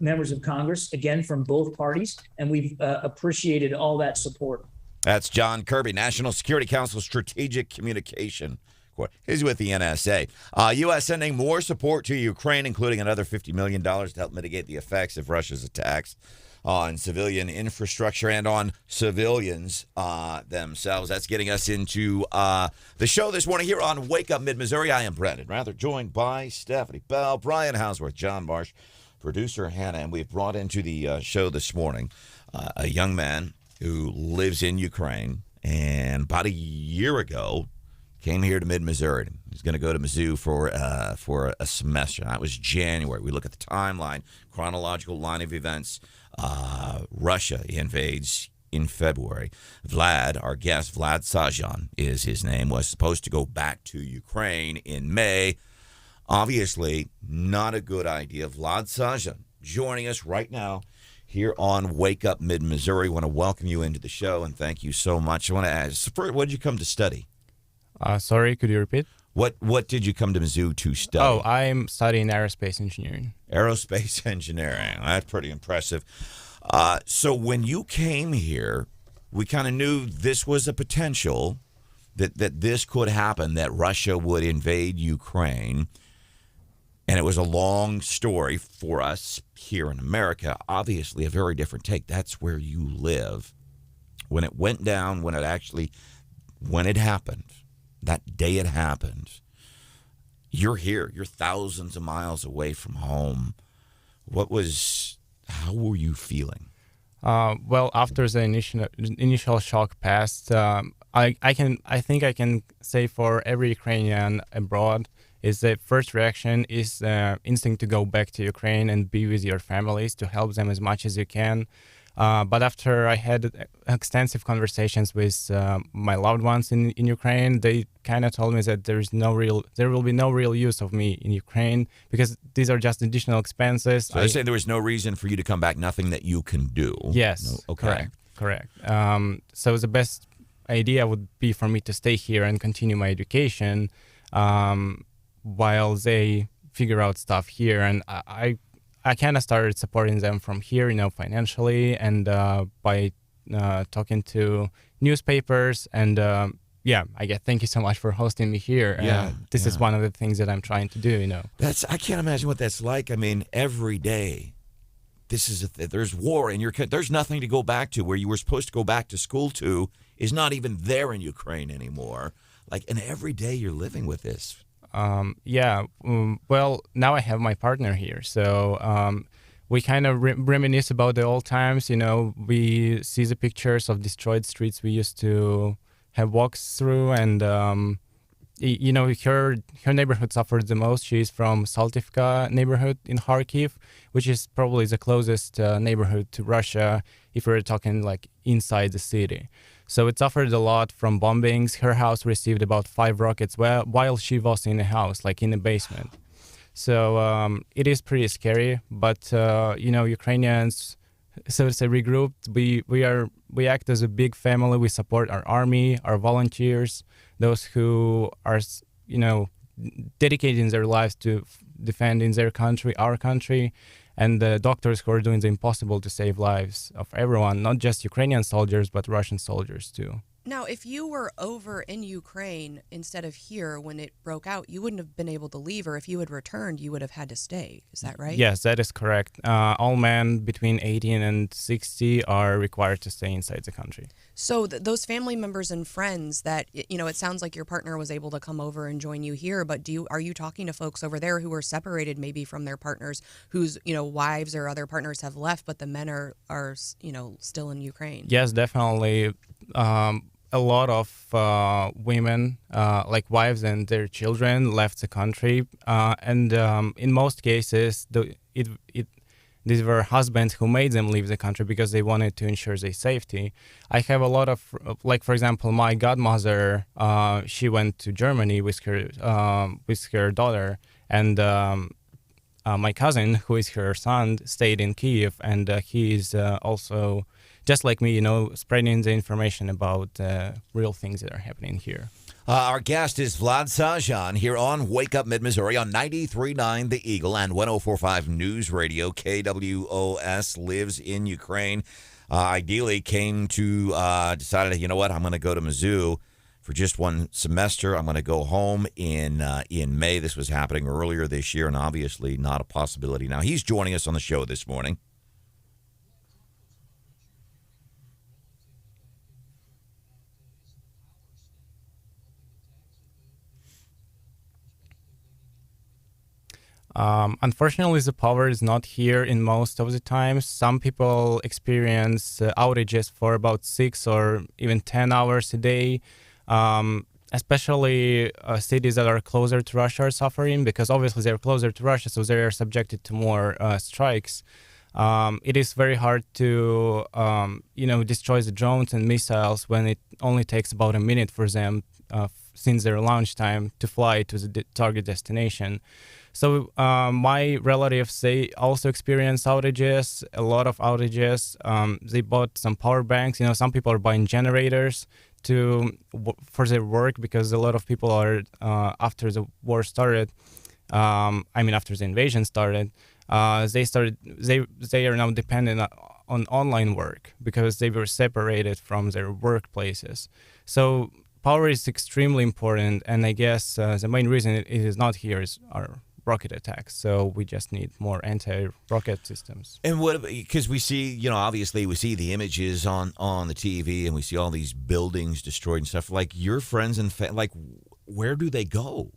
members of Congress, again, from both parties, and we've appreciated all that support. That's John Kirby, National Security Council Strategic Communication. He's with the NSA. U.S. sending more support to Ukraine, including another $50 million to help mitigate the effects of Russia's attacks on civilian infrastructure and on civilians themselves. That's getting us into the show this morning here on Wake Up Mid-Missouri. I am Branden Rathert, joined by Stephanie Bell, Brian Houseworth, John Marsh, producer Hannah, and we've brought into the show this morning a young man who lives in Ukraine, and about a year ago came here to Mid-Missouri. He's going to go to Mizzou for a semester. That was January. We look at the timeline, chronological line of events. Russia invades in February. Vlad, our guest, Vlad Sazhan is his name, was supposed to go back to Ukraine in May. Obviously, not a good idea. Vlad Sazhan joining us right now here on Wake Up Mid-Missouri. I want to welcome you into the show, and thank you so much. I want to ask, what did you come to study? Sorry, could you repeat? What did you come to Mizzou to study? Oh, I'm studying aerospace engineering. Aerospace engineering. That's pretty impressive. So when you came here, we kind of knew this was a potential, that this could happen, that Russia would invade Ukraine. And it was a long story for us here in America. Obviously, a very different take. That's where you live. When it went down, when it happened, that day it happened, you're here. You're thousands of miles away from home. How were you feeling? Well, after the initial shock passed, I think I can say for every Ukrainian abroad is the first reaction is instinct to go back to Ukraine and be with your families, to help them as much as you can. But after I had extensive conversations with my loved ones in Ukraine, they kind of told me that there will be no real use of me in Ukraine because these are just additional expenses. So they say there was no reason for you to come back, nothing that you can do. Yes, no, okay. Correct. So the best idea would be for me to stay here and continue my education while they figure out stuff here. And I kind of started supporting them from here, financially and by talking to newspapers. And thank you so much for hosting me here. This is one of the things that I'm trying to do, I can't imagine what that's like. I mean, every day, there's war in your country. There's nothing to go back to. Where you were supposed to go back to school to is not even there in Ukraine anymore. And every day you're living with this. Well, now I have my partner here, so we kind of reminisce about the old times. We see the pictures of destroyed streets we used to have walks through, and her neighborhood suffered the most. She's from Saltivka neighborhood in Kharkiv, which is probably the closest neighborhood to Russia if we're talking inside the city. So it suffered a lot from bombings. Her house received about 5 rockets while she was in the house, in the basement. So it is pretty scary. But Ukrainians, so to say, regrouped. We act as a big family. We support our army, our volunteers, those who are dedicating their lives to defending their country, our country. And the doctors who are doing the impossible to save lives of everyone, not just Ukrainian soldiers, but Russian soldiers too. Now, if you were over in Ukraine instead of here when it broke out, you wouldn't have been able to leave, or if you had returned, you would have had to stay. Is that right? Yes, that is correct. All men between 18 and 60 are required to stay inside the country. So those family members and friends that, it sounds like your partner was able to come over and join you here, but are you talking to folks over there who are separated maybe from their partners, whose, wives or other partners have left, but the men are still in Ukraine? Yes, definitely. A lot of women, wives and their children, left the country, and in most cases, these were husbands who made them leave the country because they wanted to ensure their safety. I have a lot of, for example, my godmother. She went to Germany with her daughter, and my cousin, who is her son, stayed in Kyiv, and he is also, just like me, spreading the information about real things that are happening here. Our guest is Vlad Sazhan here on Wake Up Mid-Missouri on 93.9 The Eagle and 104.5 News Radio. KWOS lives in Ukraine. Ideally came to, decided, you know what, I'm going to go to Mizzou for just one semester. I'm going to go home in May. This was happening earlier this year and obviously not a possibility now. He's joining us on the show this morning. Unfortunately, the power is not here in most of the times. Some people experience outages for about 6 or even 10 hours a day. Especially cities that are closer to Russia are suffering because obviously they're closer to Russia, so they are subjected to more strikes. It is very hard to, destroy the drones and missiles when it only takes about a minute for them since their launch time to fly to the target destination. So my relatives, they also experience outages, a lot of outages. They bought some power banks. Some people are buying generators for their work because a lot of people are, after the war started, after the invasion started, they are now dependent on online work because they were separated from their workplaces. So power is extremely important, and I guess the main reason it is not here is our rocket attacks. So we just need more anti-rocket systems. And what, because we see, obviously we see the images on the TV and we see all these buildings destroyed and stuff. Like your friends and where do they go?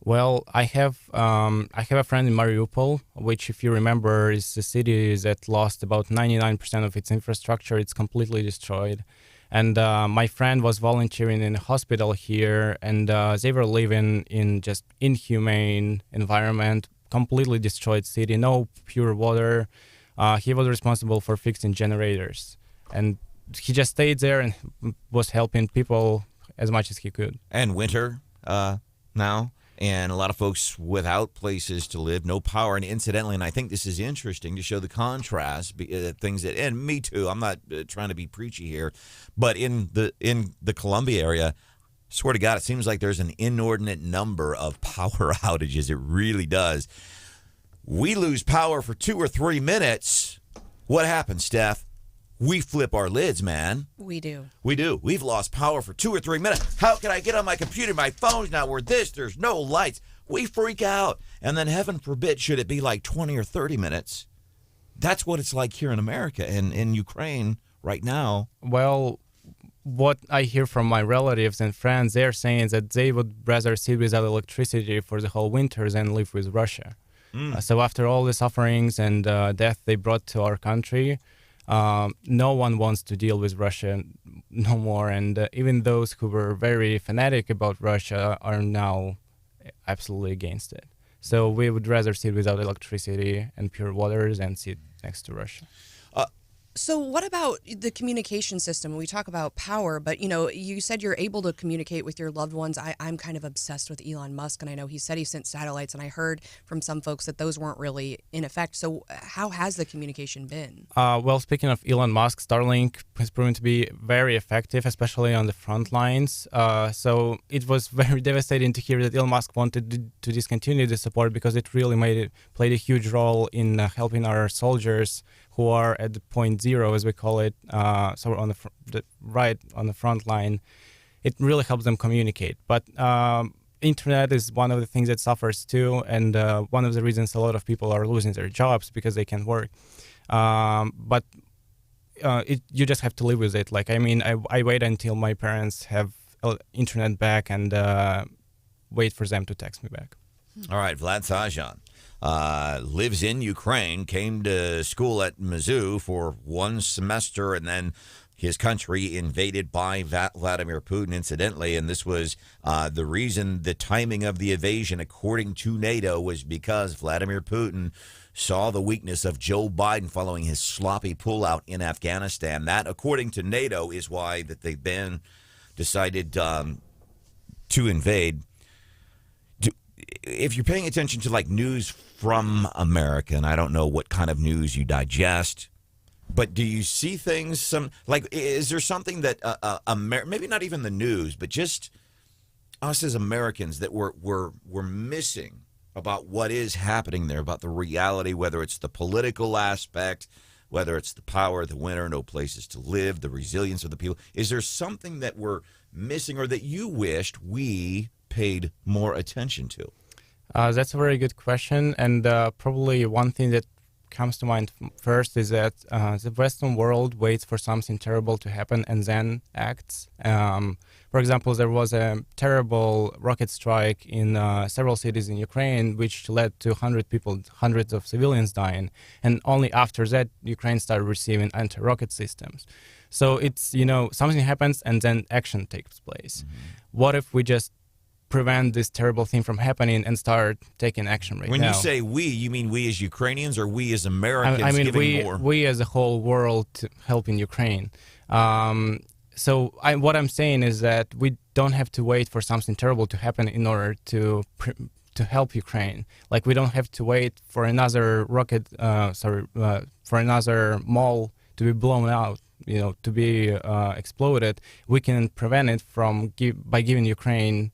Well, I have a friend in Mariupol, which, if you remember, is a city that lost about 99% of its infrastructure. It's completely destroyed. And my friend was volunteering in a hospital here, and they were living in just inhumane environment, completely destroyed city, no pure water. He was responsible for fixing generators, and he just stayed there and was helping people as much as he could. And winter now, and a lot of folks without places to live, no power. And incidentally, and I think this is interesting to show the contrast, things that, and me too, I'm not trying to be preachy here, but in the Columbia area, swear to God, it seems like there's an inordinate number of power outages. It really does. We lose power for 2 or 3 minutes. What happens, Steph? We flip our lids, man. We do. We do. We've lost power for 2 or 3 minutes. How can I get on my computer? My phone's not worth this. There's no lights. We freak out. And then heaven forbid, should it be like 20 or 30 minutes? That's what it's like here in America and in Ukraine right now. Well, what I hear from my relatives and friends, they're saying that they would rather sit without electricity for the whole winter than live with Russia. So after all the sufferings and death they brought to our country, no one wants to deal with Russia no more, and even those who were very fanatic about Russia are now absolutely against it. So we would rather sit without electricity and pure water than sit next to Russia. So what about the communication system? We talk about power, but, you said you're able to communicate with your loved ones. I'm kind of obsessed with Elon Musk, and I know he said he sent satellites, and I heard from some folks that those weren't really in effect. So how has the communication been? Well, speaking of Elon Musk, Starlink has proven to be very effective, especially on the front lines. So it was very devastating to hear that Elon Musk wanted to discontinue the support because it really played a huge role in helping our soldiers who are at the point zero, as we call it, so on the front line. It really helps them communicate. But internet is one of the things that suffers too, and one of the reasons a lot of people are losing their jobs because they can't work. But you just have to live with it. I wait until my parents have internet back and wait for them to text me back. All right, Vlad Sazhan. Lives in Ukraine, came to school at Mizzou for one semester, and then his country invaded by Vladimir Putin, incidentally. And this was the reason, the timing of the invasion, according to NATO, was because Vladimir Putin saw the weakness of Joe Biden following his sloppy pullout in Afghanistan. That, according to NATO, is why that they've been decided to invade. If you're paying attention to news from America, and I don't know what kind of news you digest, but do you see things, is there something that maybe not even the news, but just us as Americans that we're missing about what is happening there, about the reality, whether it's the political aspect, whether it's the power of the winter, no places to live, the resilience of the people? Is there something that we're missing or that you wished we paid more attention to? That's a very good question, and probably one thing that comes to mind first is that the Western world waits for something terrible to happen and then acts. For example, there was a terrible rocket strike in several cities in Ukraine, which led to hundreds of civilians dying. And only after that, Ukraine started receiving anti-rocket systems. So it's, something happens and then action takes place. Mm-hmm. What if we just prevent this terrible thing from happening and start taking action right now? When you say we, you mean we as Ukrainians or we as Americans? I mean giving more? We as a whole world helping Ukraine. So what I'm saying is that we don't have to wait for something terrible to happen in order to help Ukraine. Like, we don't have to wait for another for another mall to be blown out, to be exploded. We can prevent it by giving Ukraine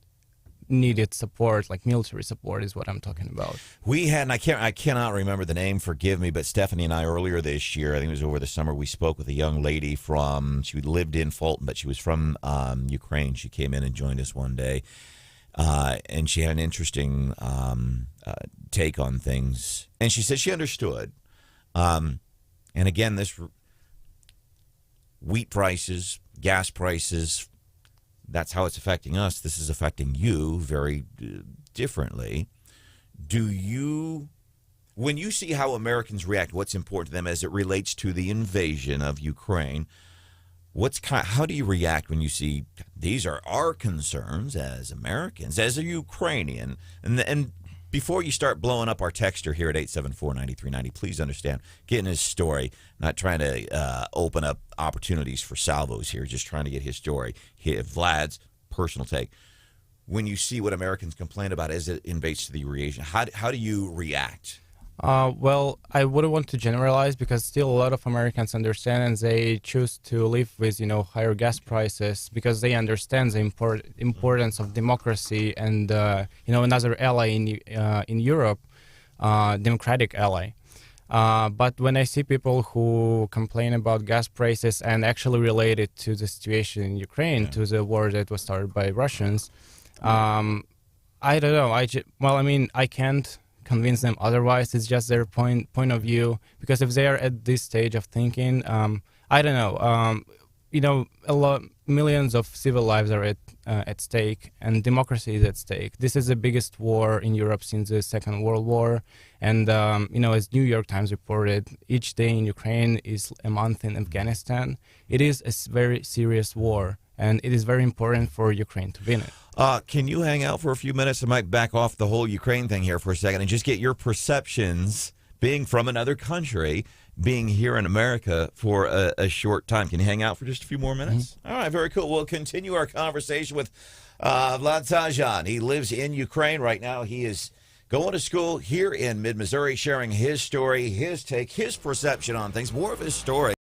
needed support, like military support is what I'm talking about. We had, and I cannot remember the name, forgive me, but Stephanie and I earlier this year, I think it was over the summer, we spoke with a young lady she lived in Fulton, but she was from Ukraine. She came in and joined us one day, and she had an interesting take on things. And she said she understood. And again, this wheat prices, gas prices, that's how it's affecting us. This is affecting you very differently. When you see how Americans react, what's important to them as it relates to the invasion of Ukraine, how do you react when you see these are our concerns as Americans, as a Ukrainian? And before you start blowing up our texter here at 874-9390, please understand, getting his story, not trying to open up opportunities for salvos here, just trying to get his story, Vlad's personal take. When you see what Americans complain about as it invades to the region, how do you react? Well, I wouldn't want to generalize because still a lot of Americans understand and they choose to live with, higher gas prices because they understand the importance of democracy and, another ally in Europe, democratic ally. But when I see people who complain about gas prices and actually relate it to the situation in Ukraine, to the war that was started by Russians, I don't know. I can't convince them otherwise. It's just their point of view, because if they are at this stage of thinking, I don't know, millions of civil lives are at stake and democracy is at stake. This is the biggest war in Europe since the Second World War, and as New York Times reported, each day in Ukraine is a month in Afghanistan. It is a very serious war, and it is very important for Ukraine to win it. Can you hang out for a few minutes? I might back off the whole Ukraine thing here for a second and just get your perceptions, being from another country, being here in America for a short time. Can you hang out for just a few more minutes? Mm-hmm. All right, very cool. We'll continue our conversation with Vlad Sazhan. He lives in Ukraine right now. He is going to school here in mid-Missouri, sharing his story, his take, his perception on things, more of his story.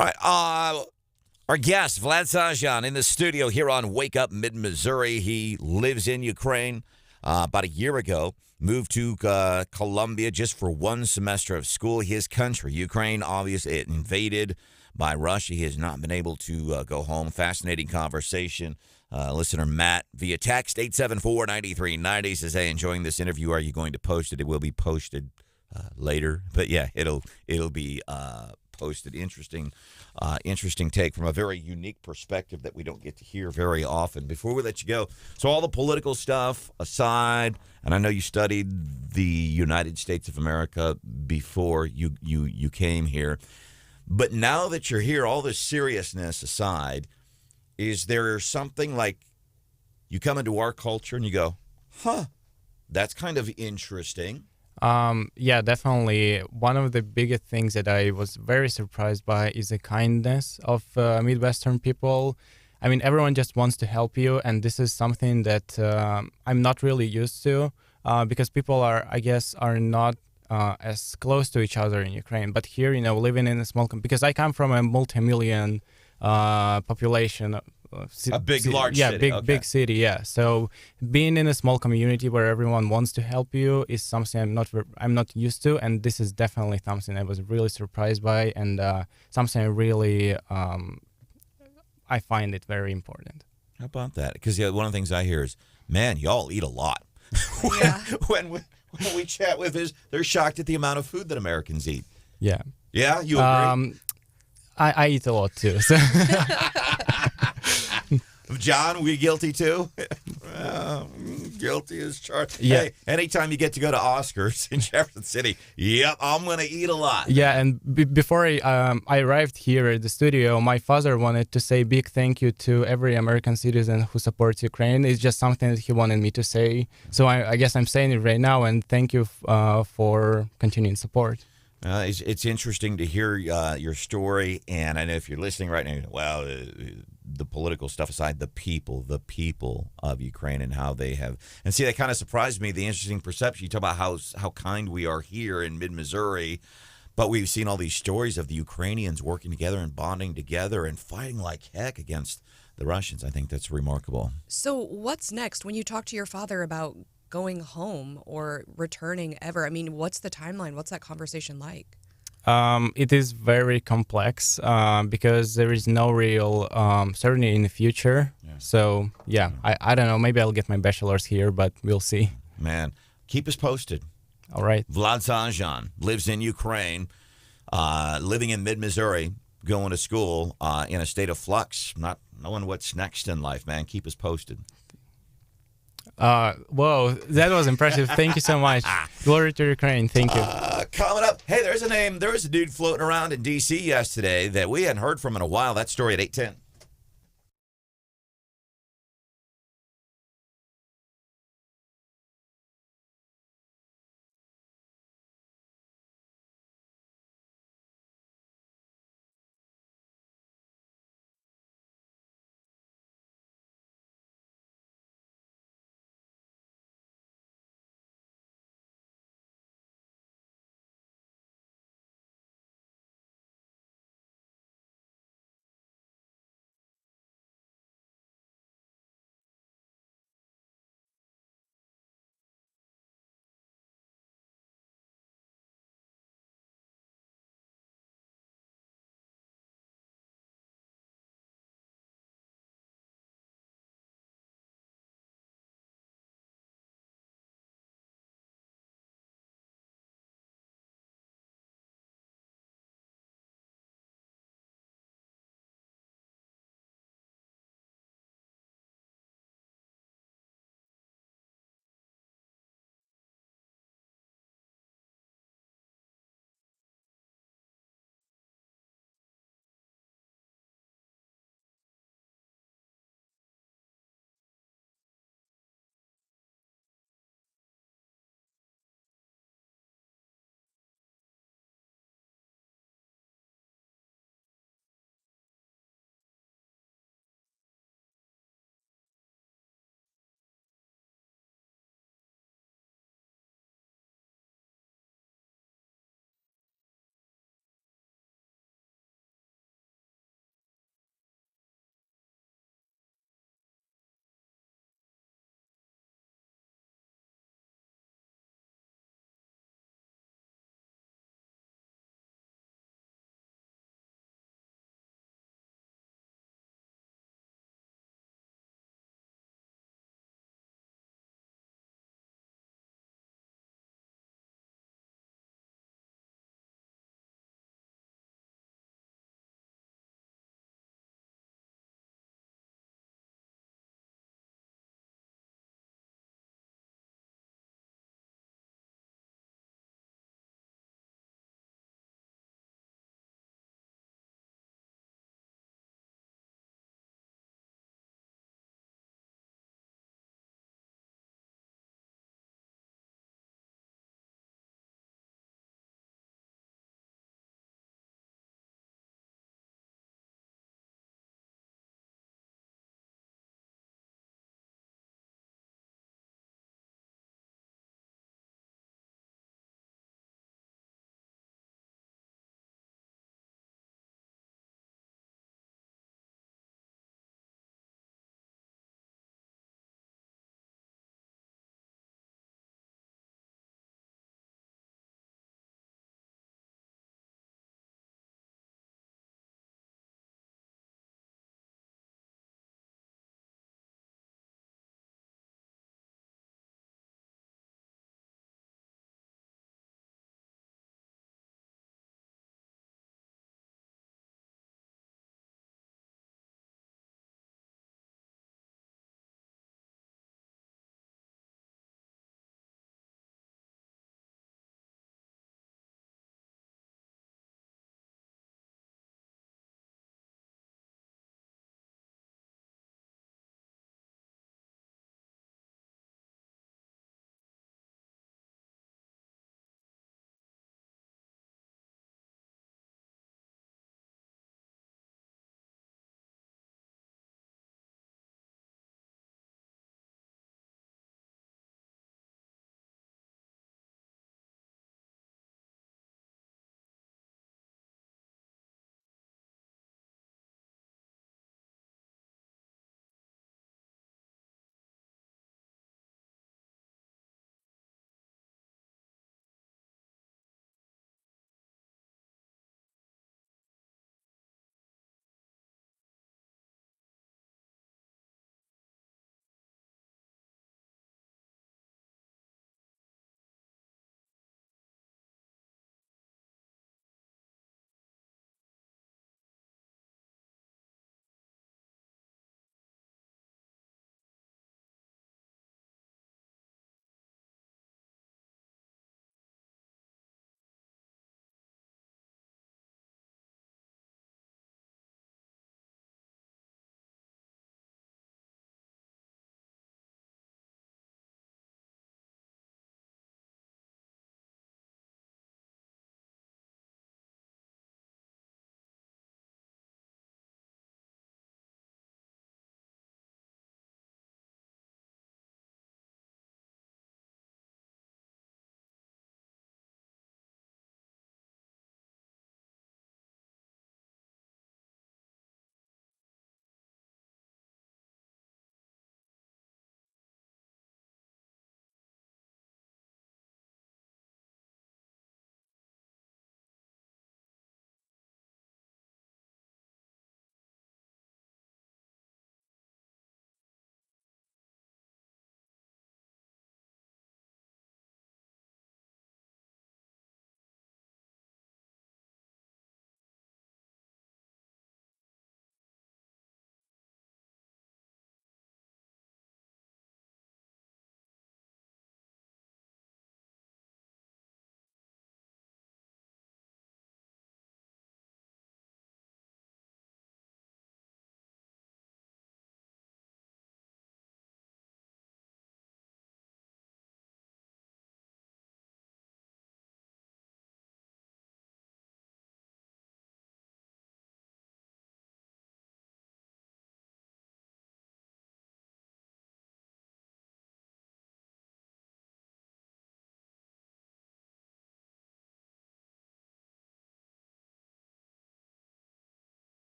All right. Our guest, Vlad Sazhan, in the studio here on Wake Up Mid-Missouri. He lives in Ukraine. About a year ago, moved to Colombia just for one semester of school. His country, Ukraine, obviously invaded by Russia. He has not been able to go home. Fascinating conversation. Listener Matt via text 874-9390 says, hey, enjoying this interview. Are you going to post it? It will be posted later. But yeah, it'll be posted. Interesting take from a very unique perspective that we don't get to hear very often. Before we let you go, so all the political stuff aside, and I know you studied the United States of America before you came here, but now that you're here, all this seriousness aside, is there something like you come into our culture and you go, huh, that's kind of interesting? Yeah, definitely. One of the biggest things that I was very surprised by is the kindness of Midwestern people. I mean, everyone just wants to help you, and this is something that I'm not really used to because people are not as close to each other in Ukraine. But here, living in a small because I come from a multi-million population. Large city. Big city, yeah. So being in a small community where everyone wants to help you is something I'm not used to, and this is definitely something I was really surprised by, and something I really I find it very important. How about that? Because one of the things I hear is, man, y'all eat a lot. when we chat with us, they're shocked at the amount of food that Americans eat. Yeah. Yeah, you agree? I eat a lot too. So. John, we guilty too? Guilty as charged. Yeah. Hey, anytime you get to go to Oscars in Jefferson City, yep, I'm going to eat a lot. Yeah, and before I arrived here at the studio, my father wanted to say big thank you to every American citizen who supports Ukraine. It's just something that he wanted me to say. So I guess I'm saying it right now, and thank you for continuing support. It's interesting to hear your story, and I know if you're listening right now, well, the political stuff aside, the people of Ukraine and how they have, and see, that kind of surprised me, the interesting perception. You talk about how kind we are here in mid-Missouri, but we've seen all these stories of the Ukrainians working together and bonding together and fighting like heck against the Russians. I think that's remarkable. So what's next when you talk to your father about going home or returning ever? I mean, what's the timeline? What's that conversation like? It is very complex because there is no real certainty in the future. Yeah. So, yeah, I don't know. Maybe I'll get my bachelor's here, but we'll see. Man, keep us posted. All right. Vlad Sazhan lives in Ukraine, living in mid-Missouri, going to school in a state of flux, not knowing what's next in life, man. Keep us posted. Whoa, that was impressive. Thank you so much. Glory to Ukraine. Thank you. Coming up, hey, there's a name. There was a dude floating around in D.C. yesterday that we hadn't heard from in a while. That story at 8:10.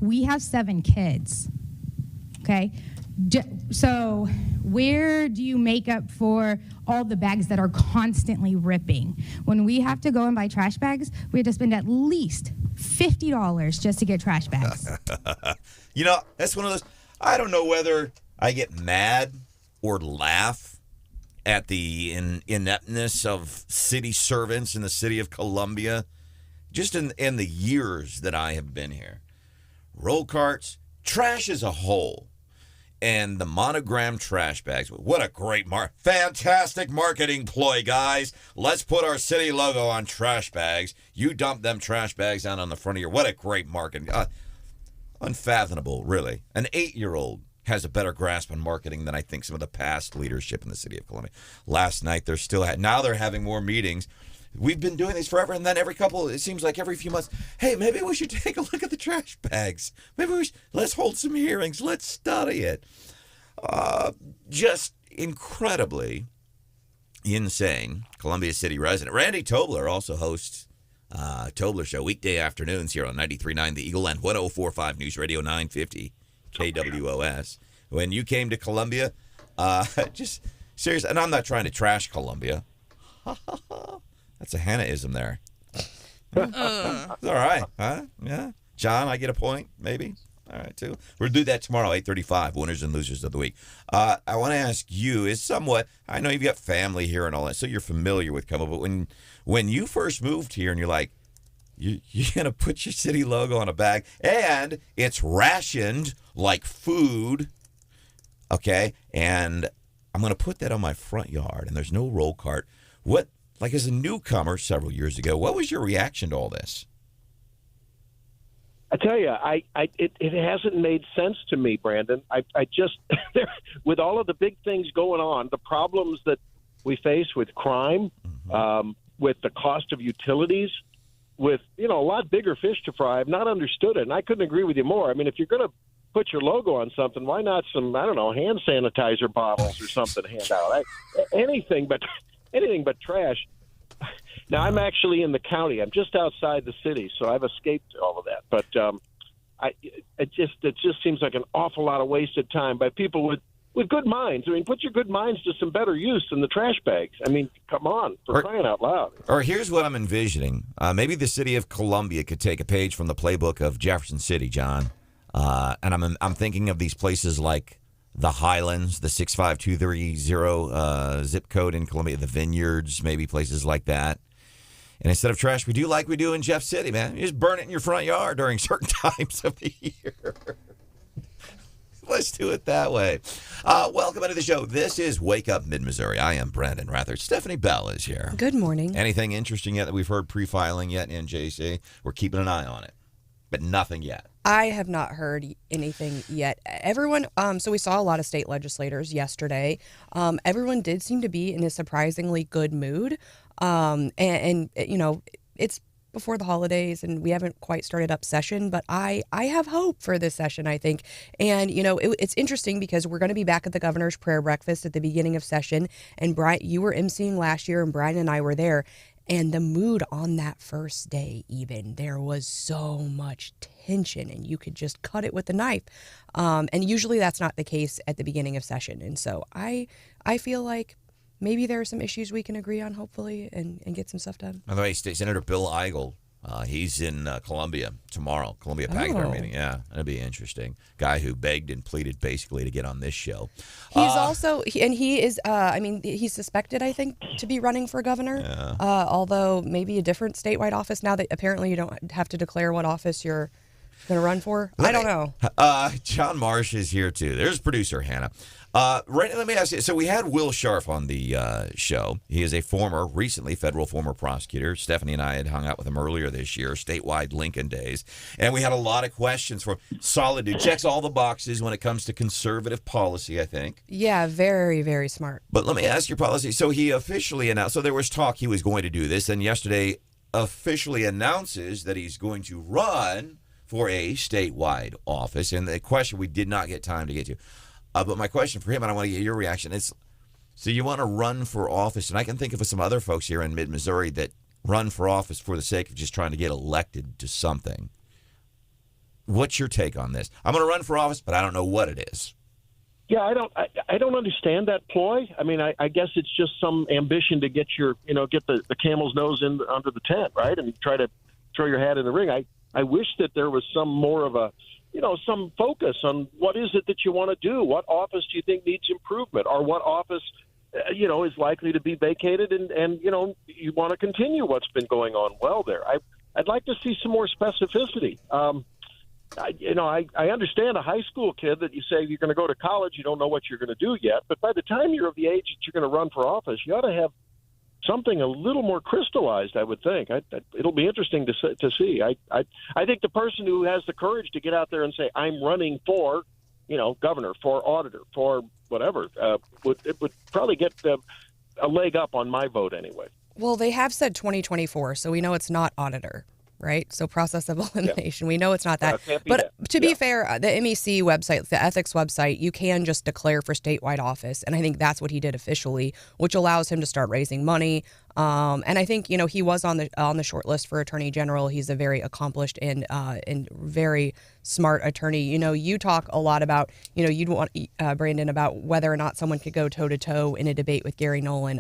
we have 7 kids, okay? So where do you make up for all the bags that are constantly ripping? When we have to go and buy trash bags, we have to spend at least $50 just to get trash bags. That's one of those, I don't know whether I get mad or laugh at the ineptness of city servants in the city of Columbia, just in the years that I have been here. Roll carts, trash as a whole. And the monogram trash bags. What a great fantastic marketing ploy, guys. Let's put our city logo on trash bags. You dump them trash bags out on the front of what a great marketing. Unfathomable, really. An 8-year-old has a better grasp on marketing than I think some of the past leadership in the city of Columbia. Last night, now they're having more meetings. We've been doing these forever, and then it seems like every few months, hey, maybe we should take a look at the trash bags. Let's hold some hearings. Let's study it. Just incredibly insane. Columbia City resident Randy Tobler also hosts Tobler Show weekday afternoons here on 93.9 The Eagle and 104.5 News Radio 950 KWOS. When you came to Columbia, just serious, and I'm not trying to trash Columbia. That's a Hannah-ism there. All right, huh? Yeah. John, I get a point, maybe? All right, too. We'll do that tomorrow, 8:35, winners and losers of the week. I want to ask you, I know you've got family here and all that, so you're familiar with Cumberland, but when you first moved here and you're like, you're going to put your city logo on a bag, and it's rationed like food, okay, and I'm going to put that on my front yard, and there's no roll cart. As a newcomer several years ago, what was your reaction to all this? I tell you, it hasn't made sense to me, Brandon. I just, with all of the big things going on, the problems that we face with crime, with the cost of utilities, with, a lot bigger fish to fry, I've not understood it. And I couldn't agree with you more. I mean, if you're going to put your logo on something, why not some, hand sanitizer bottles or something to hand out? Anything but trash. Now, I'm actually in the county. I'm just outside the city, so I've escaped all of that. But it just seems like an awful lot of wasted time by people with good minds. I mean, put your good minds to some better use than the trash bags. I mean, come on, for crying out loud. Or here's what I'm envisioning. Maybe the city of Columbia could take a page from the playbook of Jefferson City, John. And I'm thinking of these places like the Highlands, the 65230 zip code in Columbia, the Vineyards, maybe places like that. And instead of trash, we do like we do in Jeff City, man. You just burn it in your front yard during certain times of the year. Let's do it that way. Welcome into the show. This is Wake Up Mid-Missouri. I am Branden Rathert. Stephanie Bell is here. Good morning. Anything interesting yet that we've heard pre-filing yet in JC? We're keeping an eye on it, but nothing yet. I have not heard anything yet. Everyone, so we saw a lot of state legislators yesterday. Everyone did seem to be in a surprisingly good mood. And it's before the holidays and we haven't quite started up session, but I have hope for this session, I think. And, it's interesting because we're going to be back at the governor's prayer breakfast at the beginning of session. And Brian, you were emceeing last year and Brian and I were there. And the mood on that first day, even, there was so much tension and you could just cut it with a knife. And usually that's not the case at the beginning of session. And so I feel like maybe there are some issues we can agree on, hopefully, and get some stuff done. By the way, State Senator Bill Eigel, he's in Columbia tomorrow, Columbia Packet meeting. Yeah, that'll be interesting. Guy who begged and pleaded basically to get on this show. He's he's suspected, I think, to be running for governor, although maybe a different statewide office now that apparently you don't have to declare what office you're going to run for. I don't know. John Marsh is here, too. There's producer Hannah. Let me ask you. So we had Will Scharf on the show. He is a recently federal former prosecutor. Stephanie and I had hung out with him earlier this year, statewide Lincoln Days. And we had a lot of questions for solid dude. Checks all the boxes when it comes to conservative policy, I think. Yeah, very, very smart. But let me ask your policy. So he officially announced, so there was talk he was going to do this, and yesterday officially announces that he's going to run for a statewide office. And the question we did not get time to get to. But my question for him, and I want to get your reaction, is, so you want to run for office, and I can think of some other folks here in mid-Missouri that run for office for the sake of just trying to get elected to something. What's your take on this? I'm going to run for office, but I don't know what it is. Yeah, I don't understand that ploy. I mean, I guess it's just some ambition to get get the camel's nose in under the tent, right? And try to throw your hat in the ring. I wish that there was some more of a, some focus on what is it that you want to do? What office do you think needs improvement? Or what office, is likely to be vacated and you want to continue what's been going on well there? I'd like to see some more specificity. I understand a high school kid that you say you're going to go to college, you don't know what you're going to do yet. But by the time you're of the age that you're going to run for office, you ought to have something a little more crystallized, I would think. It'll be interesting to see. I think the person who has the courage to get out there and say, I'm running for, governor, for auditor, for whatever, would probably get a leg up on my vote anyway. Well, they have said 2024, so we know it's not auditor. Right? So process of elimination. Yeah. We know it's not that. But to be fair, the MEC website, the ethics website, you can just declare for statewide office. And I think that's what he did officially, which allows him to start raising money. And I think, he was on the short list for attorney general. He's a very accomplished and very smart attorney. You talk a lot about, you'd want, Branden, about whether or not someone could go toe to toe in a debate with Gary Nolan.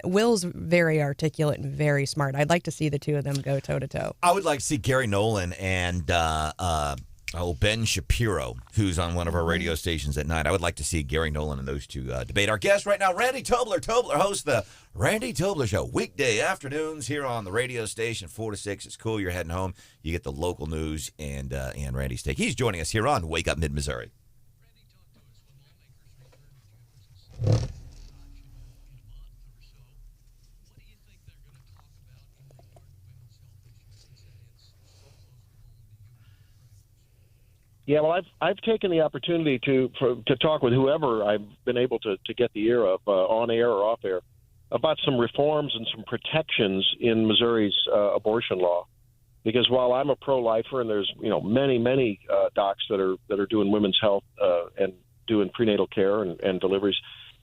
Will's very articulate and very smart. I'd like to see the two of them go toe to toe. I would like to see Gary Nolan and Ben Shapiro, who's on one of our radio stations at night. I would like to see Gary Nolan and those two debate. Our guest right now, Randy Tobler. Tobler hosts the Randy Tobler Show weekday afternoons here on the radio station, 4 to 6. It's cool. You're heading home. You get the local news and Randy's take. He's joining us here on Wake Up Mid-Missouri. Yeah, well, I've taken the opportunity to talk with whoever I've been able to get the ear of, on air or off air, about some reforms and some protections in Missouri's abortion law. Because while I'm a pro-lifer, and there's many docs that are doing women's health and doing prenatal care and deliveries,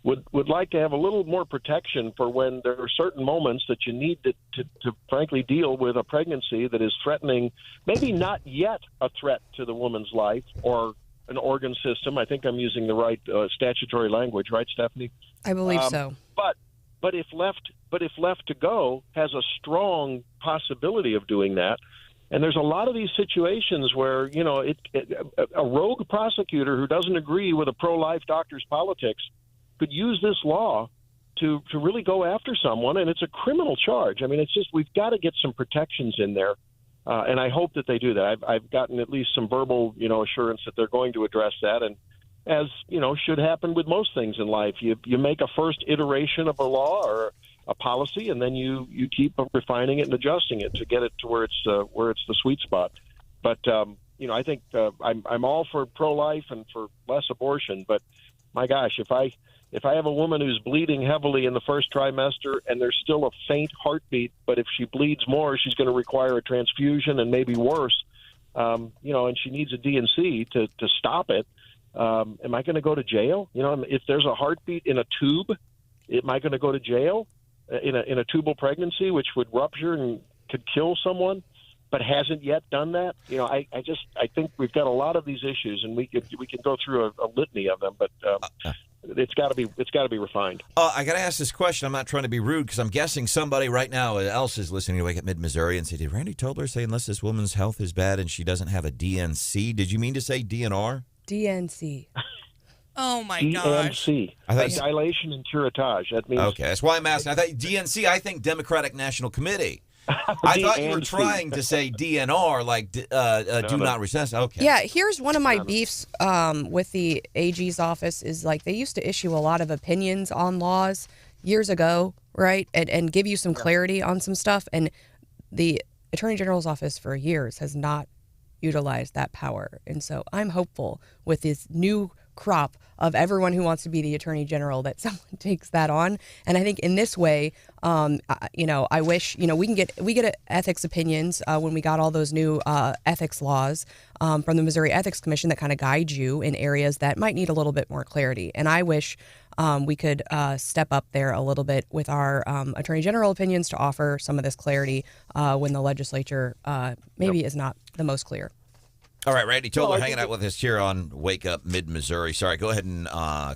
would like to have a little more protection for when there are certain moments that you need to frankly deal with a pregnancy that is threatening, maybe not yet a threat to the woman's life or an organ system. I think I'm using the right statutory language, right, Stephanie? I believe so. But if left to go, has a strong possibility of doing that. And there's a lot of these situations where, a rogue prosecutor who doesn't agree with a pro-life doctor's politics could use this law to really go after someone, and it's a criminal charge. I mean, it's just we've got to get some protections in there, and I hope that they do that. I've gotten at least some verbal, assurance that they're going to address that, and as should happen with most things in life, you make a first iteration of a law or a policy, and then you keep refining it and adjusting it to get it to where it's the sweet spot. But I think I'm all for pro-life and for less abortion, but my gosh, if I have a woman who's bleeding heavily in the first trimester and there's still a faint heartbeat, but if she bleeds more, she's going to require a transfusion and maybe worse, and she needs a DNC to stop it, am I going to go to jail? If there's a heartbeat in a tube, am I going to go to jail in a tubal pregnancy, which would rupture and could kill someone, but hasn't yet done that? I think we've got a lot of these issues, and we can go through a litany of them, but it's got to be refined. I got to ask this question. I'm not trying to be rude because I'm guessing somebody right now else is listening to Wake Up Mid-Missouri and say, did Randy Tobler say unless this woman's health is bad and she doesn't have a DNC? Did you mean to say DNR? DNC. Oh, my gosh. DNC. Dilation and curettage. That means... Okay, that's why I'm asking. I thought DNC, I think Democratic National Committee. I thought you were trying to say DNR, like do not recess. Okay. Yeah, here's one of my beefs with the AG's office is like they used to issue a lot of opinions on laws years ago, right? And give you some clarity on some stuff. And the Attorney General's office for years has not utilized that power. And so I'm hopeful with this new crop of everyone who wants to be the Attorney General that someone takes that on. And I think in this way, I wish, we get ethics opinions when we got all those new ethics laws from the Missouri Ethics Commission that kind of guide you in areas that might need a little bit more clarity. And I wish we could step up there a little bit with our Attorney General opinions to offer some of this clarity when the legislature maybe is not the most clear. All right, Randy Tobler Well, hanging out with us here on Wake Up Mid-Missouri. Sorry, go ahead and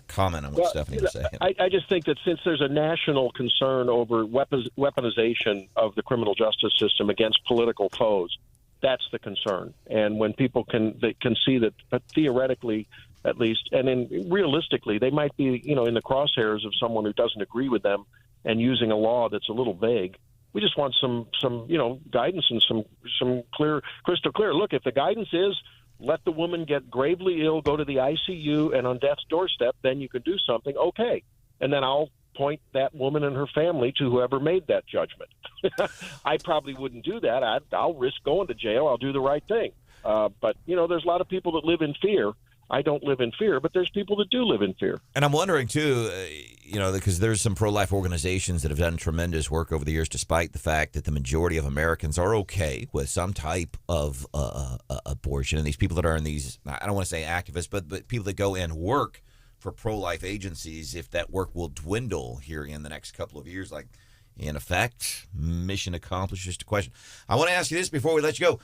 comment on what Stephanie was saying. I just think that since there's a national concern over weaponization of the criminal justice system against political foes, that's the concern. And when people can see that theoretically, at least, and then realistically, they might be, in the crosshairs of someone who doesn't agree with them and using a law that's a little vague. We just want some guidance and some crystal clear. Look, if the guidance is let the woman get gravely ill, go to the ICU, and on death's doorstep, then you can do something. Okay, and then I'll point that woman and her family to whoever made that judgment. I probably wouldn't do that. I'll risk going to jail. I'll do the right thing. But there's a lot of people that live in fear. I don't live in fear, but there's people that do live in fear. And I'm wondering, too, because there's some pro-life organizations that have done tremendous work over the years, despite the fact that the majority of Americans are okay with some type of abortion. And these people that are in these, I don't want to say activists, but people that go and work for pro-life agencies, if that work will dwindle here in the next couple of years, like, in effect, mission accomplished. Just a question. I want to ask you this before we let you go.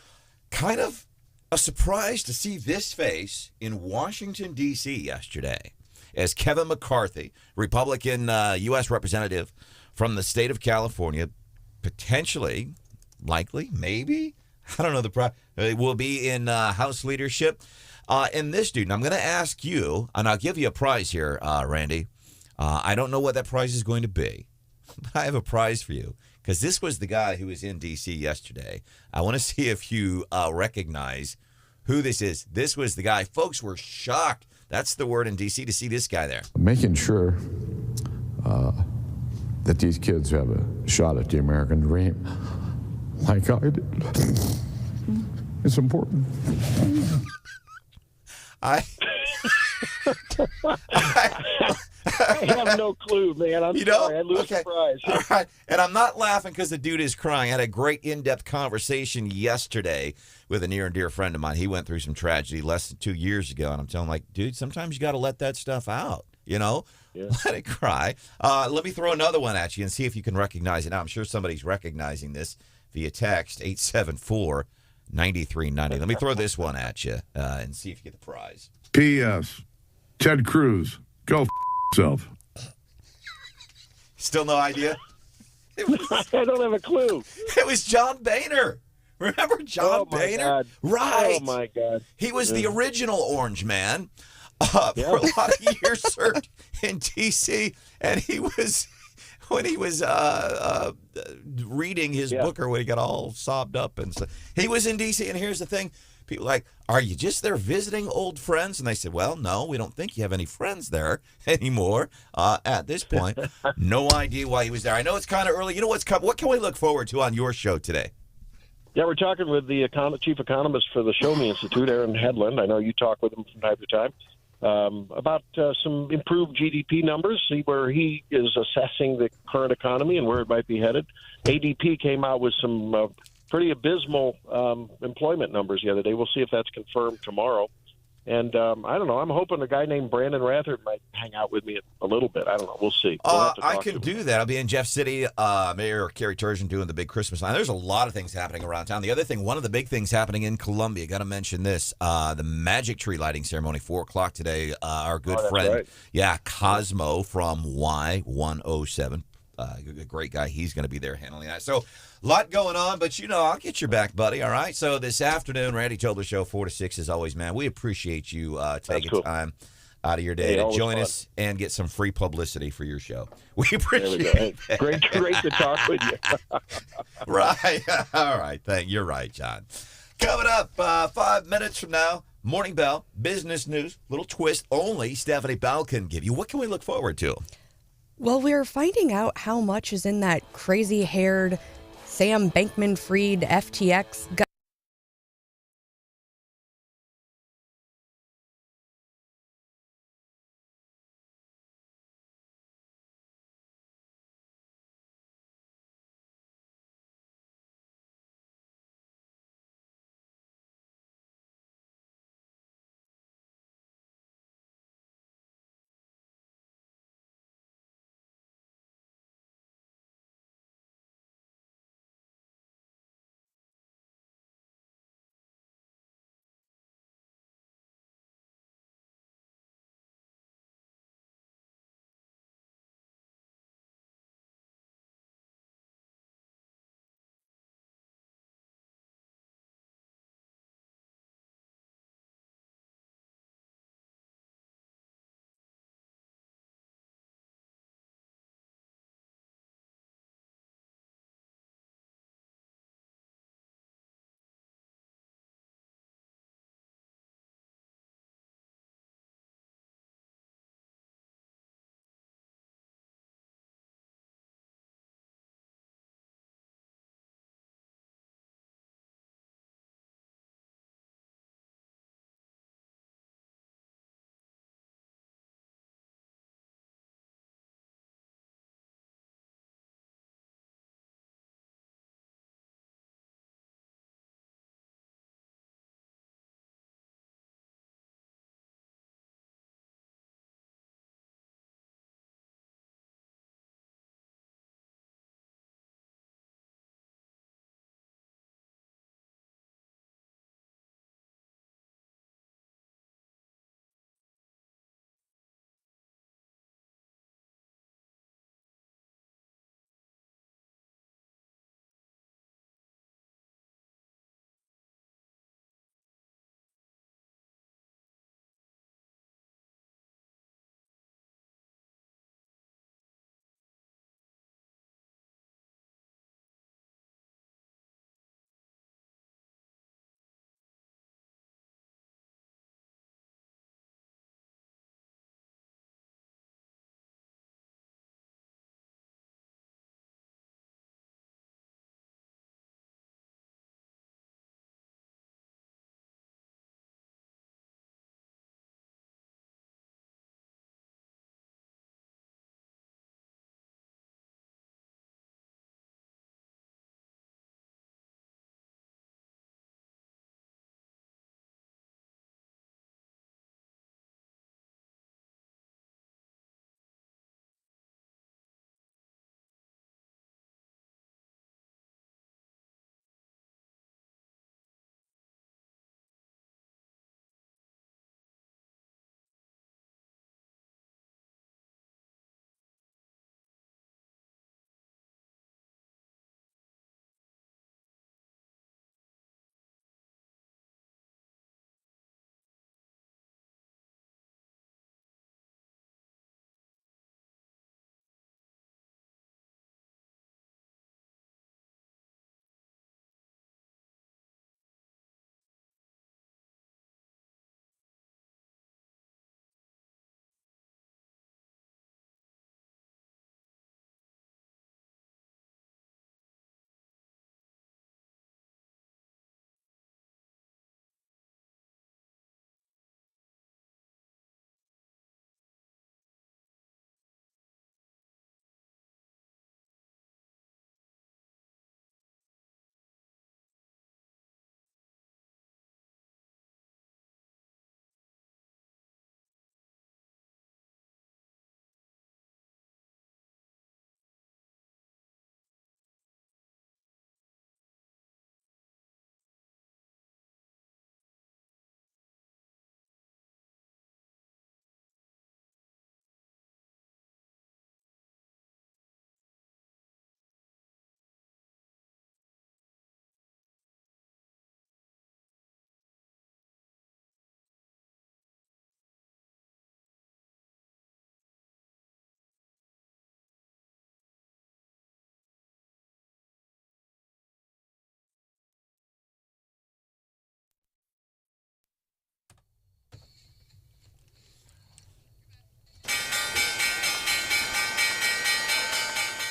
Kind of a surprise to see this face in Washington, D.C. yesterday as Kevin McCarthy, Republican U.S. representative from the state of California, potentially, likely, maybe, I don't know, will be in House leadership. And this dude, and I'm going to ask you, and I'll give you a prize here, Randy. I don't know what that prize is going to be. I have a prize for you. Because this was the guy who was in D.C. yesterday. I want to see if you recognize who this is. This was the guy. Folks were shocked. That's the word in D.C. to see this guy there. Making sure that these kids have a shot at the American dream, like I did. It's important. I have no clue, man. I'm sorry. I lose surprise. All right. And I'm not laughing because the dude is crying. I had a great in-depth conversation yesterday with a near and dear friend of mine. He went through some tragedy less than 2 years ago. And I'm telling him, like, dude, sometimes you got to let that stuff out, Yeah. Let it cry. Let me throw another one at you and see if you can recognize it. Now, I'm sure somebody's recognizing this via text, 874-9390. Let me throw this one at you and see if you get the prize. P.S. Ted Cruz, go yourself. Still no idea? I don't have a clue. It was John Boehner. Remember John Boehner? God. Right. Oh, my God. He was the original Orange Man. For a lot of years served in D.C. And he was, when he was reading his book or when he got all sobbed up and stuff, he was in D.C. And here's the thing. People are like, are you just there visiting old friends? And they said, well, no, we don't think you have any friends there anymore at this point. No idea why he was there. I know it's kind of early. You know what's coming? What can we look forward to on your show today? Yeah, we're talking with the chief economist for the Show Me Institute, Aaron Hedlund. I know you talk with him from time to time about some improved GDP numbers, see where he is assessing the current economy and where it might be headed. ADP came out with some pretty abysmal employment numbers the other day. We'll see if that's confirmed tomorrow. And I don't know. I'm hoping a guy named Branden Rathert might hang out with me a little bit. I don't know. We'll see. I can do that. I'll be in Jeff City. Mayor Kerry Turgeon doing the big Christmas line. There's a lot of things happening around town. The other thing, one of the big things happening in Columbia, got to mention this, the magic tree lighting ceremony, 4 o'clock today. Our good friend, Cosmo from Y107. A great guy. He's going to be there handling that. So, a lot going on, but I'll get your back, buddy. All right. So this afternoon, Randy Tobler Show, 4 to 6, as always, man. We appreciate you taking time out of your day to join us and get some free publicity for your show. We appreciate it. Great to talk with you. Right. All right. You're right, John. Coming up 5 minutes from now, Morning Bell, business news, little twist only Stephanie Bell can give you. What can we look forward to? Well, we're finding out how much is in that crazy-haired Sam Bankman-Fried FTX guy.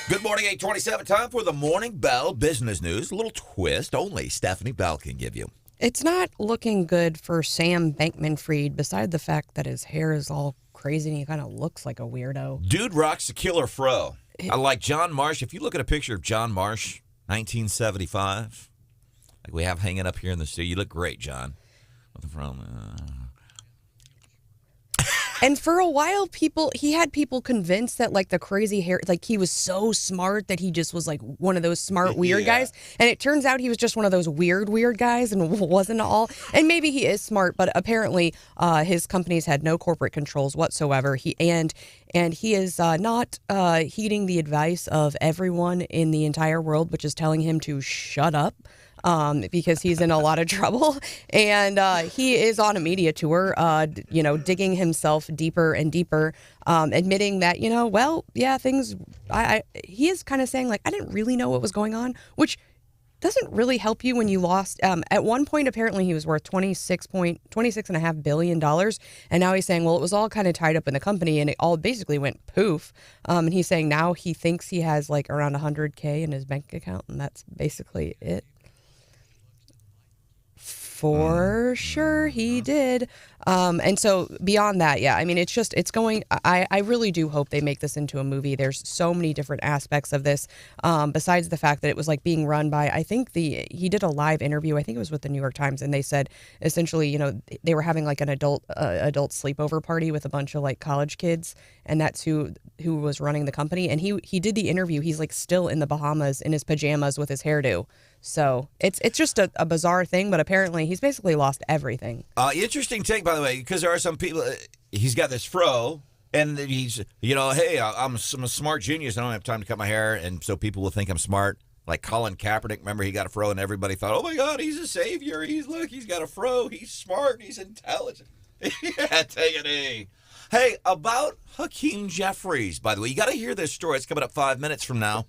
Good morning, 827. Time for the Morning Bell Business News. A little twist only Stephanie Bell can give you. It's not looking good for Sam Bankman-Fried, beside the fact that his hair is all crazy and he kind of looks like a weirdo. Dude rocks a killer fro. I like John Marsh. If you look at a picture of John Marsh, 1975, like we have hanging up here in the studio, you look great, John. With the fro. And for a while, he had people convinced that like the crazy hair, like he was so smart that he just was like one of those smart, weird guys. And it turns out he was just one of those weird guys and wasn't all. And maybe he is smart, but apparently his companies had no corporate controls whatsoever. He is not heeding the advice of everyone in the entire world, which is telling him to shut up. Because he's in a lot of trouble, and he is on a media tour, digging himself deeper and deeper, admitting that, he is kind of saying like, I didn't really know what was going on, which doesn't really help you when you lost. At one point, apparently he was worth $26.5 billion. And now he's saying, well, it was all kind of tied up in the company and it all basically went poof. And he's saying now he thinks he has like around $100K in his bank account. And that's basically it. For sure he did. And so beyond that, yeah, I mean, it's going, I really do hope they make this into a movie. There's so many different aspects of this, besides the fact that it was like being run by, I think he did a live interview, I think it was with the New York Times, and they said essentially, they were having like an adult sleepover party with a bunch of like college kids, and that's who was running the company. And he did the interview. He's like still in the Bahamas in his pajamas with his hairdo. So it's just a bizarre thing, but apparently he's basically lost everything. Interesting take, by the way, because there are some people, he's got this fro, and he's, hey, I'm a smart genius. I don't have time to cut my hair, and so people will think I'm smart. Like Colin Kaepernick, remember he got a fro, and everybody thought, oh my God, he's a savior. He's got a fro. He's smart. He's intelligent. Yeah, take it easy. Hey, about Hakeem Jeffries, by the way, you got to hear this story. It's coming up 5 minutes from now.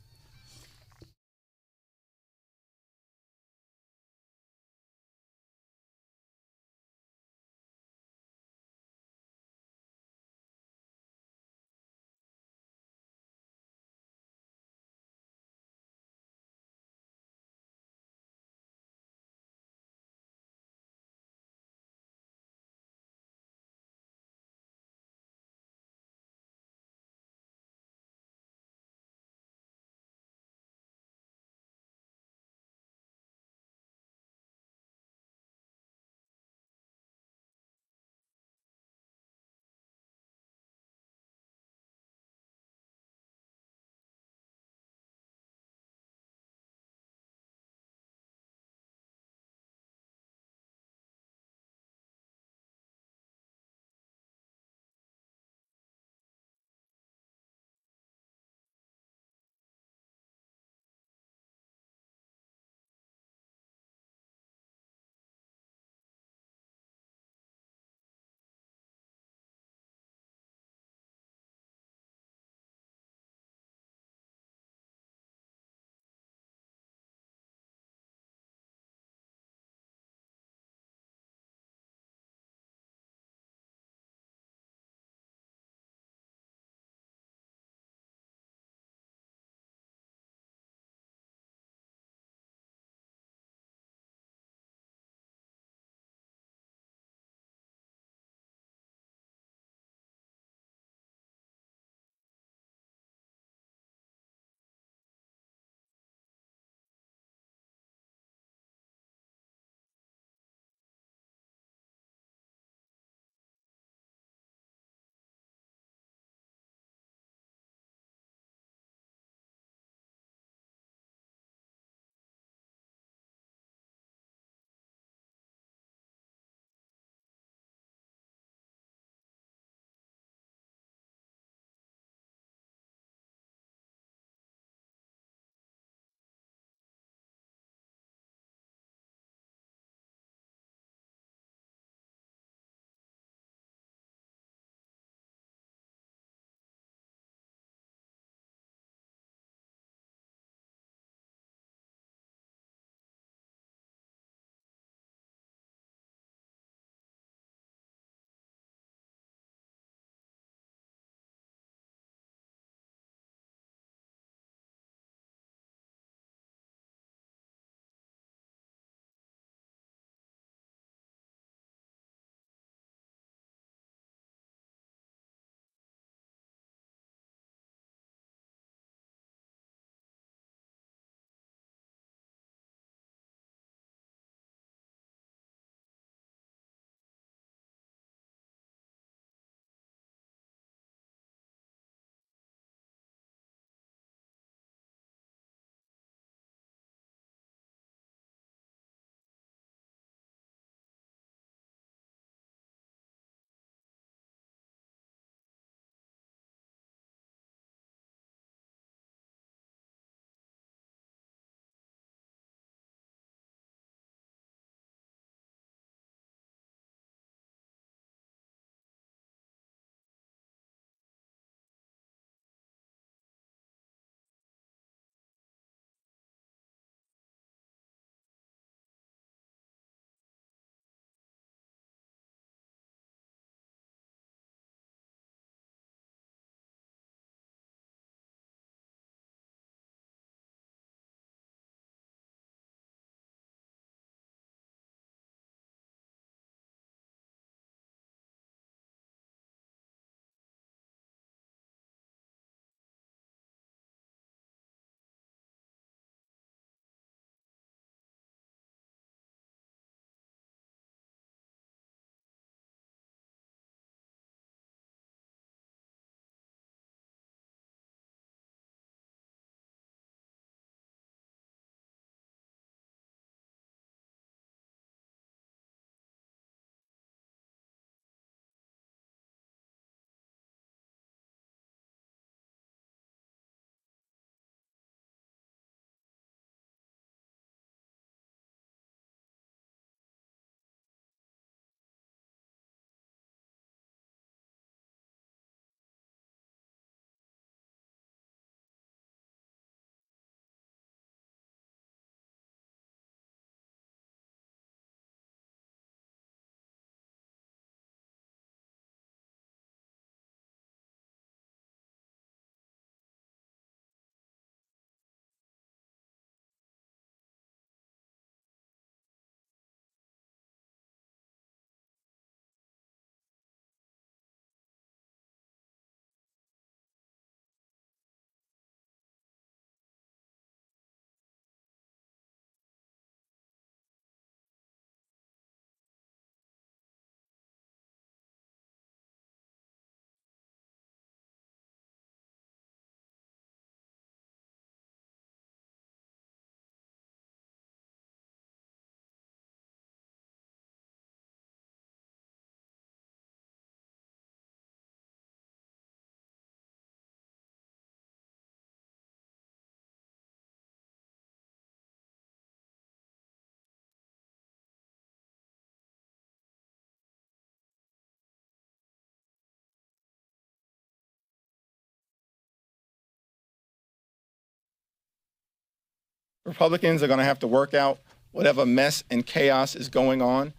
Republicans are going to have to work out whatever mess and chaos is going on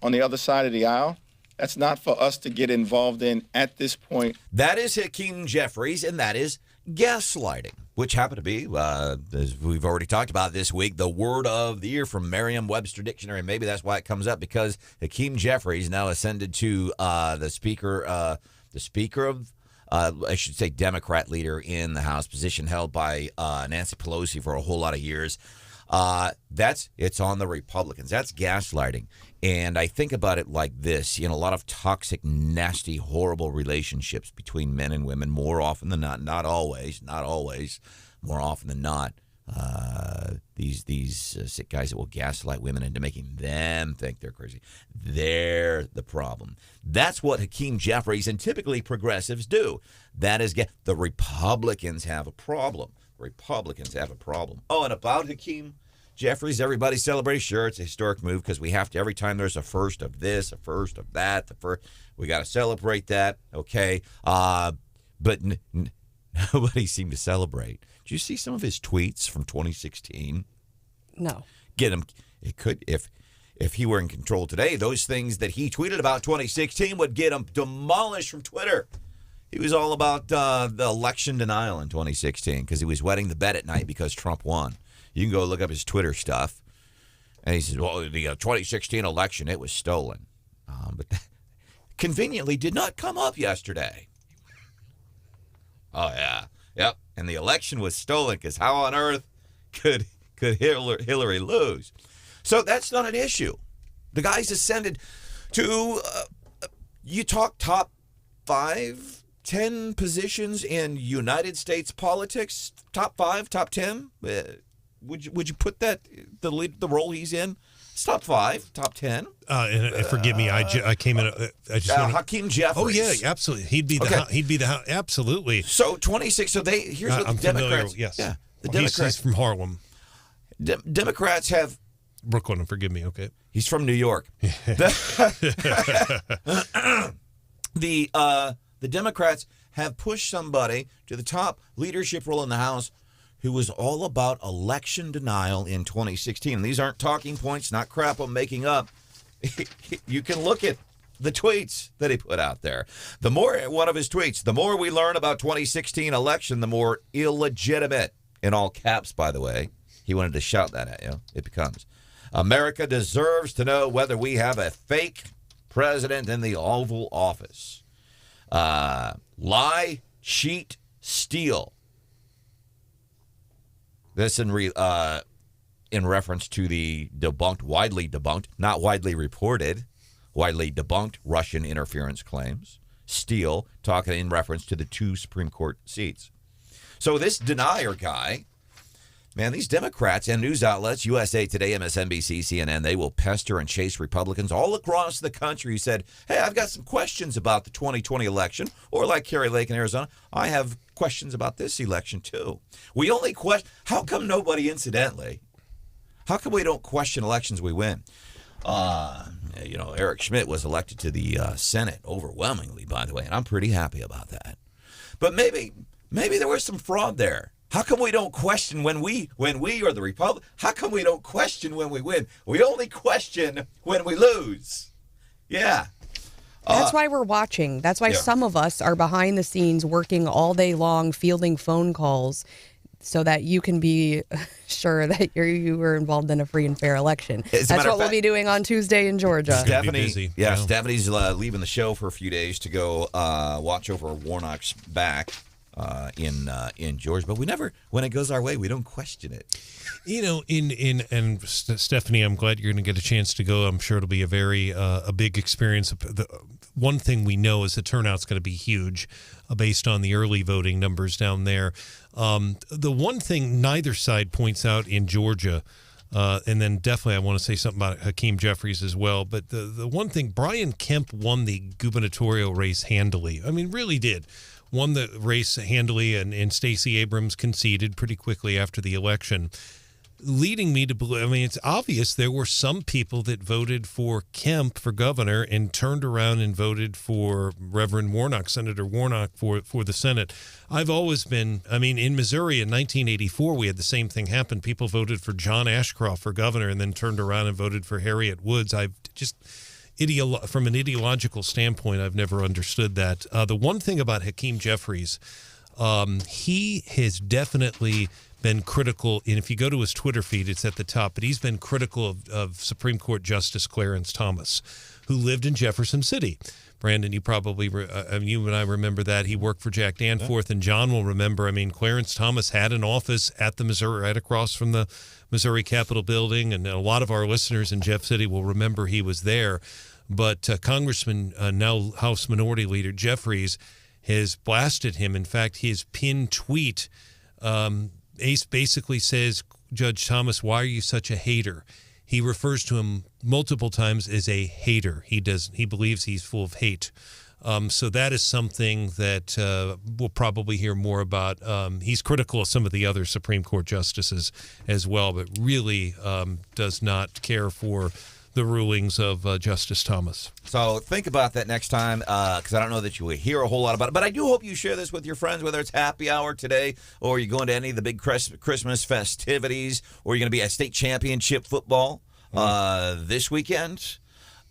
the other side of the aisle. That's not for us to get involved in at this point. That is Hakeem Jeffries, and that is gaslighting, which happened to be, as we've already talked about this week, the word of the year from Merriam-Webster Dictionary. Maybe that's why it comes up, because Hakeem Jeffries now ascended to the speaker of, I should say, Democrat leader in the House, position held by Nancy Pelosi for a whole lot of years. It's on the Republicans. That's gaslighting. And I think about it like this, a lot of toxic, nasty, horrible relationships between men and women, more often than not always, more often than not, these sick guys that will gaslight women into making them think they're crazy. They're the problem. That's what Hakeem Jeffries and typically progressives do. That is, the Republicans have a problem. Oh, and about Hakeem Jeffries, everybody celebrates. Sure, it's a historic move because we have to, every time there's a first of this, a first of that, we got to celebrate that. Okay. But nobody seemed to celebrate. Did you see some of his tweets from 2016? No. Get him. It could, if he were in control today, those things that he tweeted about 2016 would get him demolished from Twitter. He was all about the election denial in 2016 because he was wetting the bed at night because Trump won. You can go look up his Twitter stuff. And he says, well, the 2016 election, it was stolen. But that conveniently did not come up yesterday. Oh, yeah. Yep. And the election was stolen because how on earth could Hillary lose? So that's not an issue. The guy's ascended to, you talk top 5, 10 positions in United States politics, top 5, top 10. Would you put that the role he's in? It's top 5, top 10. And forgive me, I came in. I just Hakeem Jeffries. Oh yeah, absolutely. He'd be the absolutely. So 26. So here's what the Democrats. Yes. Yeah. The Democrats. He's from Harlem. Democrats have Brooklyn. Forgive me. Okay. He's from New York. The Democrats have pushed somebody to the top leadership role in the House who was all about election denial in 2016. And these aren't talking points, not crap I'm making up. You can look at the tweets that he put out there. One of his tweets, the more we learn about 2016 election, the more illegitimate, in all caps, by the way, he wanted to shout that at you, it becomes. America deserves to know whether we have a fake president in the Oval Office. Lie, cheat, steal. This in reference to the widely debunked, not widely reported, widely debunked Russian interference claims. Steele talking in reference to the 2 Supreme Court seats. So this denier guy, man, these Democrats and news outlets, USA Today, MSNBC, CNN, they will pester and chase Republicans all across the country who said, hey, I've got some questions about the 2020 election, or like Kerry Lake in Arizona, I have questions about this election too. We only question, how come nobody, incidentally, how come we don't question elections we win? Eric Schmidt was elected to the Senate overwhelmingly, by the way, and I'm pretty happy about that. But maybe there was some fraud there. How come we don't question when we are the Republic? How come we don't question when we win? We only question when we lose. Yeah. That's why we're watching. That's why some of us are behind the scenes working all day long, fielding phone calls so that you can be sure that you were involved in a free and fair election. That's what we'll be doing on Tuesday in Georgia. Stephanie's leaving the show for a few days to go watch over Warnock's back in Georgia, but we never, when it goes our way, we don't question it. Stephanie, I'm glad you're going to get a chance to go. I'm sure it'll be a big experience. The one thing we know is the turnout's going to be huge based on the early voting numbers down there. The one thing neither side points out in Georgia, and then definitely I want to say something about Hakeem Jeffries as well, but the one thing, Brian Kemp won the gubernatorial race handily. I mean, really did. Won the race handily, and Stacey Abrams conceded pretty quickly after the election. leading me to believe, I mean, it's obvious there were some people that voted for Kemp for governor and turned around and voted for Reverend Warnock, Senator Warnock, for the Senate. I've always been, I mean, in Missouri in 1984, we had the same thing happen. People voted for John Ashcroft for governor and then turned around and voted for Harriet Woods. I've just, from an ideological standpoint, I've never understood that. The one thing about Hakeem Jeffries, he has definitely been critical, and if you go to his Twitter feed, it's at the top, but he's been critical of Supreme Court Justice Clarence Thomas, who lived in Jefferson City. Brandon, you probably, you and I remember that. He worked for Jack Danforth, and John will remember, I mean, Clarence Thomas had an office at the Missouri, right across from the Missouri Capitol building, and a lot of our listeners in Jeff City will remember he was there. But Congressman, now House Minority Leader Jeffries, has blasted him. In fact, his pinned tweet Ace basically says, Judge Thomas, why are you such a hater? He refers to him multiple times as a hater. He believes he's full of hate. So that is something that we'll probably hear more about. He's critical of some of the other Supreme Court justices as well, but really does not care for the rulings of Justice Thomas. So think about that next time, because I don't know that you will hear a whole lot about it. But I do hope you share this with your friends, whether it's happy hour today, or you're going to any of the big Christmas festivities, or you're going to be at state championship football this weekend.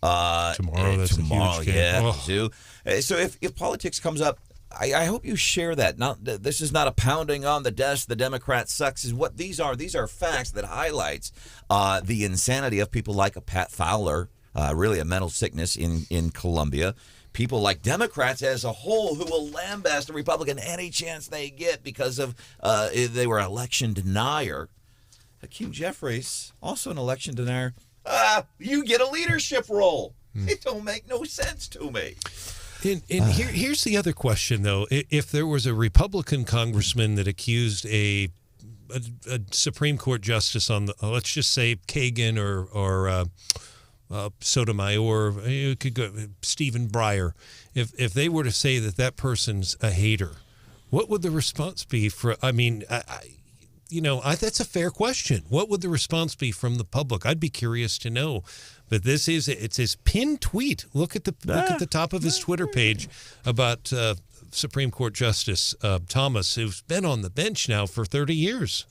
Tomorrow, that's tomorrow, a huge game. Yeah. Oh. So if politics comes up, I hope you share that. This is not a pounding on the desk, the Democrat sucks, is what these are. These are facts that highlights the insanity of people like a Pat Fowler, really a mental sickness in Columbia. People like Democrats as a whole who will lambast a Republican any chance they get because of they were election denier. Hakeem Jeffries, also an election denier. You get a leadership role. It don't make no sense to me. And here's the other question, though. If there was a Republican congressman that accused a Supreme Court justice on the, let's just say Kagan or Sotomayor, it could go Stephen Breyer, if they were to say that person's a hater, what would the response be? I mean, that's a fair question. What would the response be from the public? I'd be curious to know. But it's his pinned tweet. Look at the top of his Twitter page about Supreme Court Justice Thomas, who's been on the bench now for 30 years.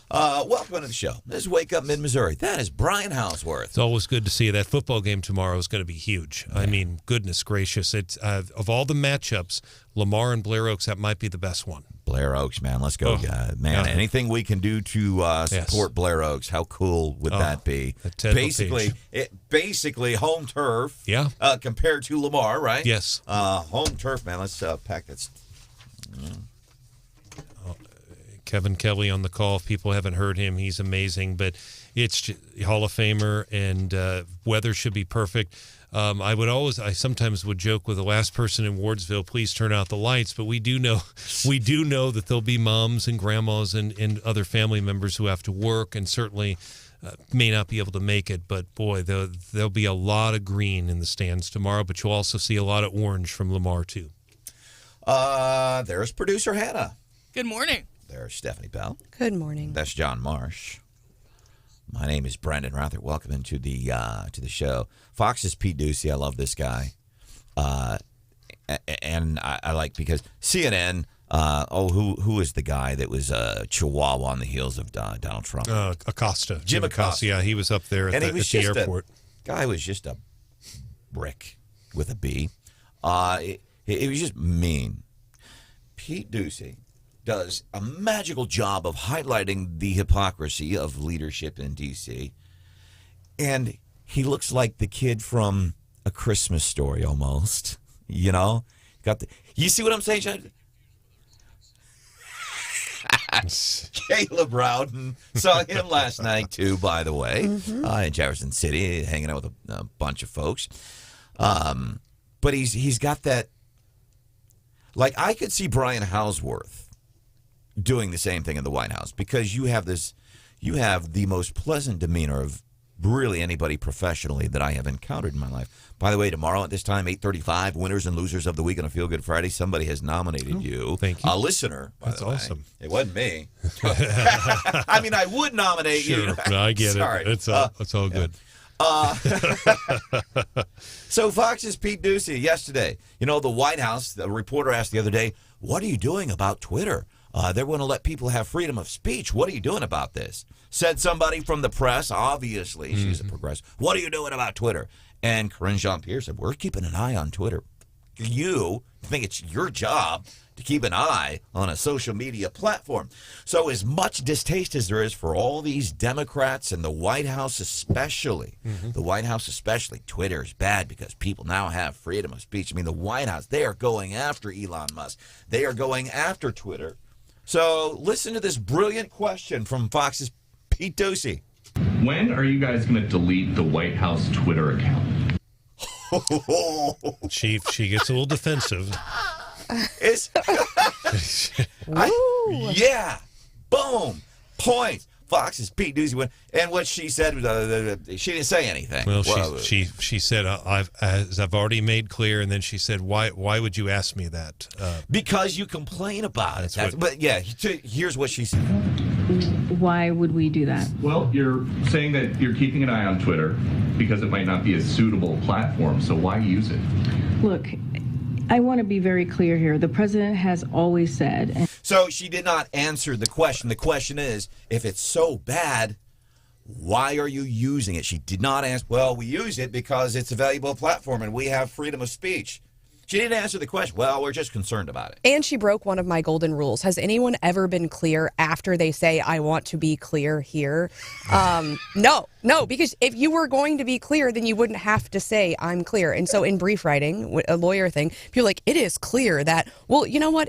Welcome to the show. This is Wake Up Mid-Missouri. That is Brian Houseworth. It's always good to see you. That football game tomorrow is going to be huge. Yeah. I mean, goodness gracious. It's of all the matchups, Lamar and Blair Oaks, that might be the best one. Blair Oaks, man. Let's go, man. Anything we can do to support Blair Oaks, how cool would that be? Basically, home turf compared to Lamar, right? Yes. Home turf, man. Let's pack that. Kevin Kelly on the call. If people haven't heard him, he's amazing. But it's Hall of Famer, and weather should be perfect. I sometimes would joke with the last person in Wardsville, please turn out the lights. But we do know that there'll be moms and grandmas and other family members who have to work and certainly may not be able to make it. But boy, there'll be a lot of green in the stands tomorrow. But you'll also see a lot of orange from Lamar too. There's producer Hannah. Good morning. There's Stephanie Bell. Good morning. That's John Marsh. My name is Branden Rathert. Welcome into the show. Fox's Pete Ducey. I love this guy, and I like because CNN. Who is the guy that was Chihuahua on the heels of Donald Trump? Acosta. Jim Acosta. Yeah, he was up there at the airport. Guy was just a brick with a B. It was just mean. Pete Ducey does a magical job of highlighting the hypocrisy of leadership in D.C. And he looks like the kid from A Christmas Story almost. You know? You see what I'm saying, John? Caleb Rowden. Saw him last night, too, by the way, in Jefferson City, hanging out with a bunch of folks. But he's got that... Like, I could see Brian Houseworth doing the same thing in the White House because you have the most pleasant demeanor of really anybody professionally that I have encountered in my life. By the way, tomorrow at this time, 8:35, winners and losers of the week on a Feel Good Friday. Somebody has nominated you. Thank you. A listener, by That's the way. awesome. It wasn't me. I mean, I would nominate you. Sure. No, I get Sorry. it. It's all good. So Fox's Pete Ducey yesterday, the White House, the reporter asked the other day, what are you doing about Twitter? They want to let people have freedom of speech. What are you doing about this? Said somebody from the press, obviously, she's a progressive. What are you doing about Twitter? And Corinne Jean-Pierre said, we're keeping an eye on Twitter. You think it's your job to keep an eye on a social media platform. So as much distaste as there is for all these Democrats and the White House especially, Twitter is bad because people now have freedom of speech. I mean, the White House, they are going after Elon Musk. They are going after Twitter. So listen to this brilliant question from Fox's Pete Ducey. When are you guys going to delete the White House Twitter account? Chief, she gets a little defensive. Yeah. Boom. Point. Fox's Pete Ducey went, and what she said, she didn't say anything. Well, she said, I've already made clear, and then she said, why would you ask me that? Because you complain about it. But yeah, here's what she said. Why would we do that? Well, you're saying that you're keeping an eye on Twitter because it might not be a suitable platform, so why use it? Look, I want to be very clear here. The president has always said... So she did not answer the question. The question is, if it's so bad, why are you using it? She did not answer, well, we use it because it's a valuable platform and we have freedom of speech. She didn't answer the question. Well, we're just concerned about it. And she broke one of my golden rules. Has anyone ever been clear after they say, I want to be clear here? No, because if you were going to be clear, then you wouldn't have to say, I'm clear. And so in brief writing, a lawyer thing, people are like, it is clear that, well, you know what?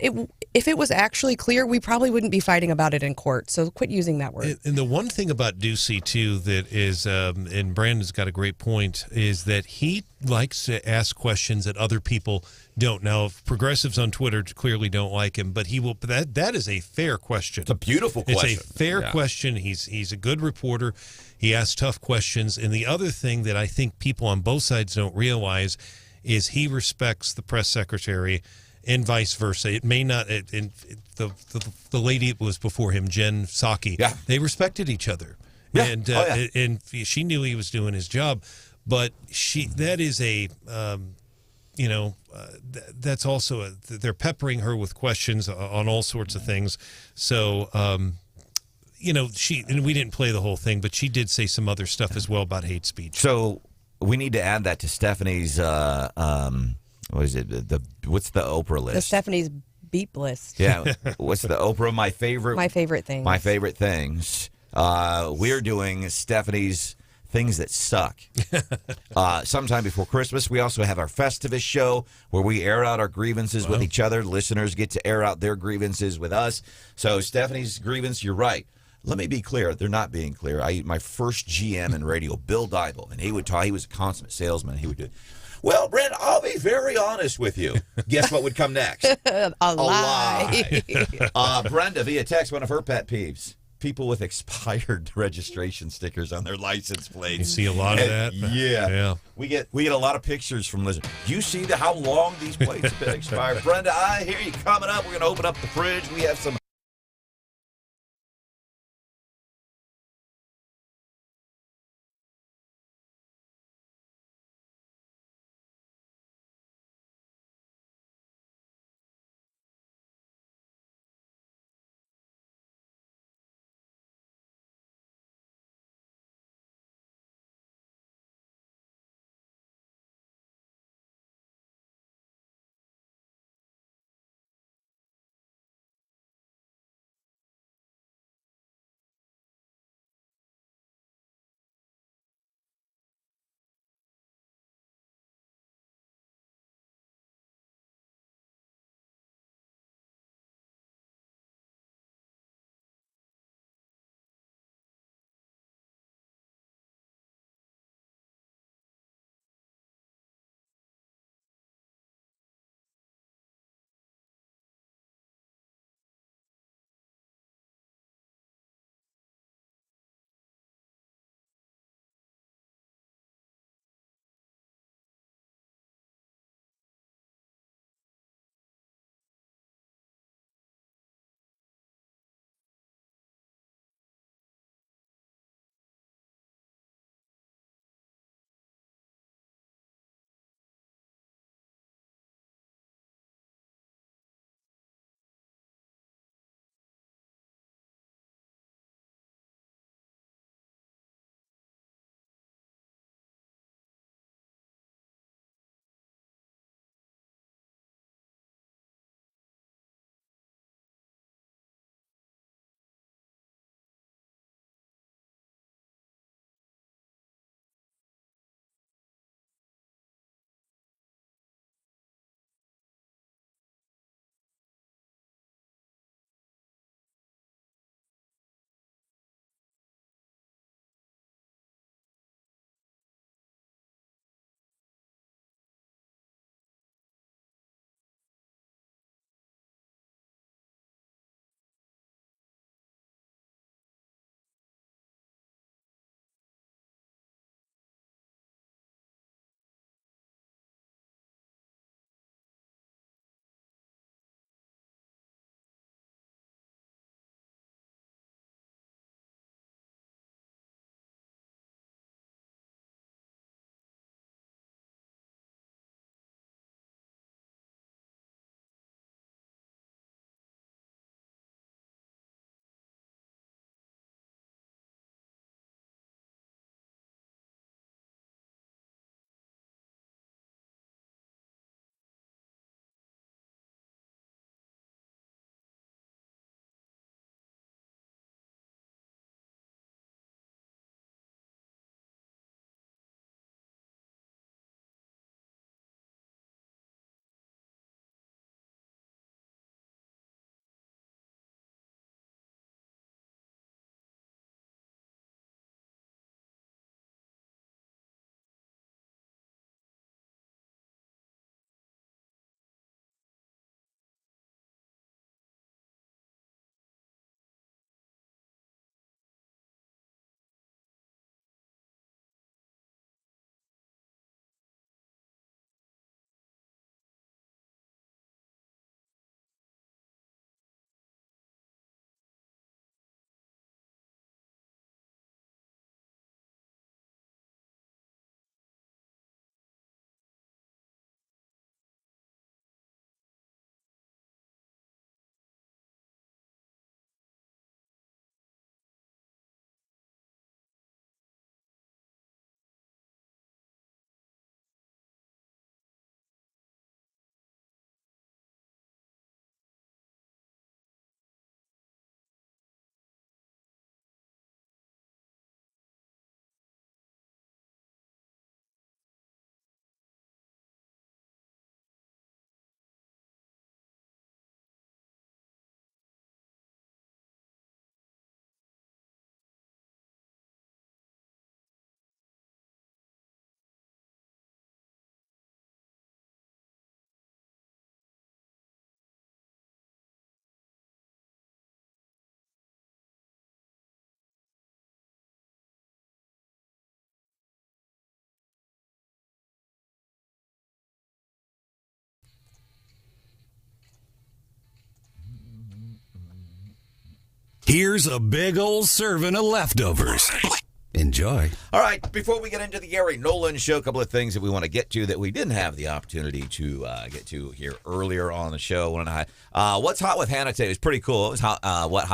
If it was actually clear, we probably wouldn't be fighting about it in court. So quit using that word. And the one thing about Ducey, too, that is, and Brandon's got a great point, is that he likes to ask questions that other people don't. Now, progressives on Twitter clearly don't like him, but he will. That is a fair question. It's a beautiful question. It's a fair question. He's a good reporter. He asks tough questions. And the other thing that I think people on both sides don't realize is he respects the press secretary and vice versa. It may not. The lady that was before him, Jen Psaki, they respected each other. Yeah. And and she knew he was doing his job. But that is a, that's also they're peppering her with questions on all sorts of things. So, and we didn't play the whole thing, but she did say some other stuff as well about hate speech. So we need to add that to Stephanie's, what is it? What's the Oprah list? The Stephanie's beep list. Yeah. What's the Oprah? My favorite things. My favorite things. We're doing Stephanie's things that suck. Sometime before Christmas, we also have our Festivus show where we air out our grievances with each other. Listeners get to air out their grievances with us. So Stephanie's grievance, you're right. Let me be clear. They're not being clear. My first GM in radio, Bill Dybel, and he would talk. He was a consummate salesman. He would do, well, Brent, I'll be very honest with you. Guess what would come next? A lie. Brenda, via text, one of her pet peeves. People with expired registration stickers on their license plates. You see a lot of that. Yeah. We get a lot of pictures from listeners. You see how long these plates have been expired. Brenda, I hear you coming up. We're going to open up the fridge. We have some Here's a big old serving of leftovers. Enjoy. All right, before we get into the Gary Nolan show, a couple of things that we want to get to that we didn't have the opportunity to get to here earlier on the show. What's hot with Hannah today? It was pretty cool. It was hot. What's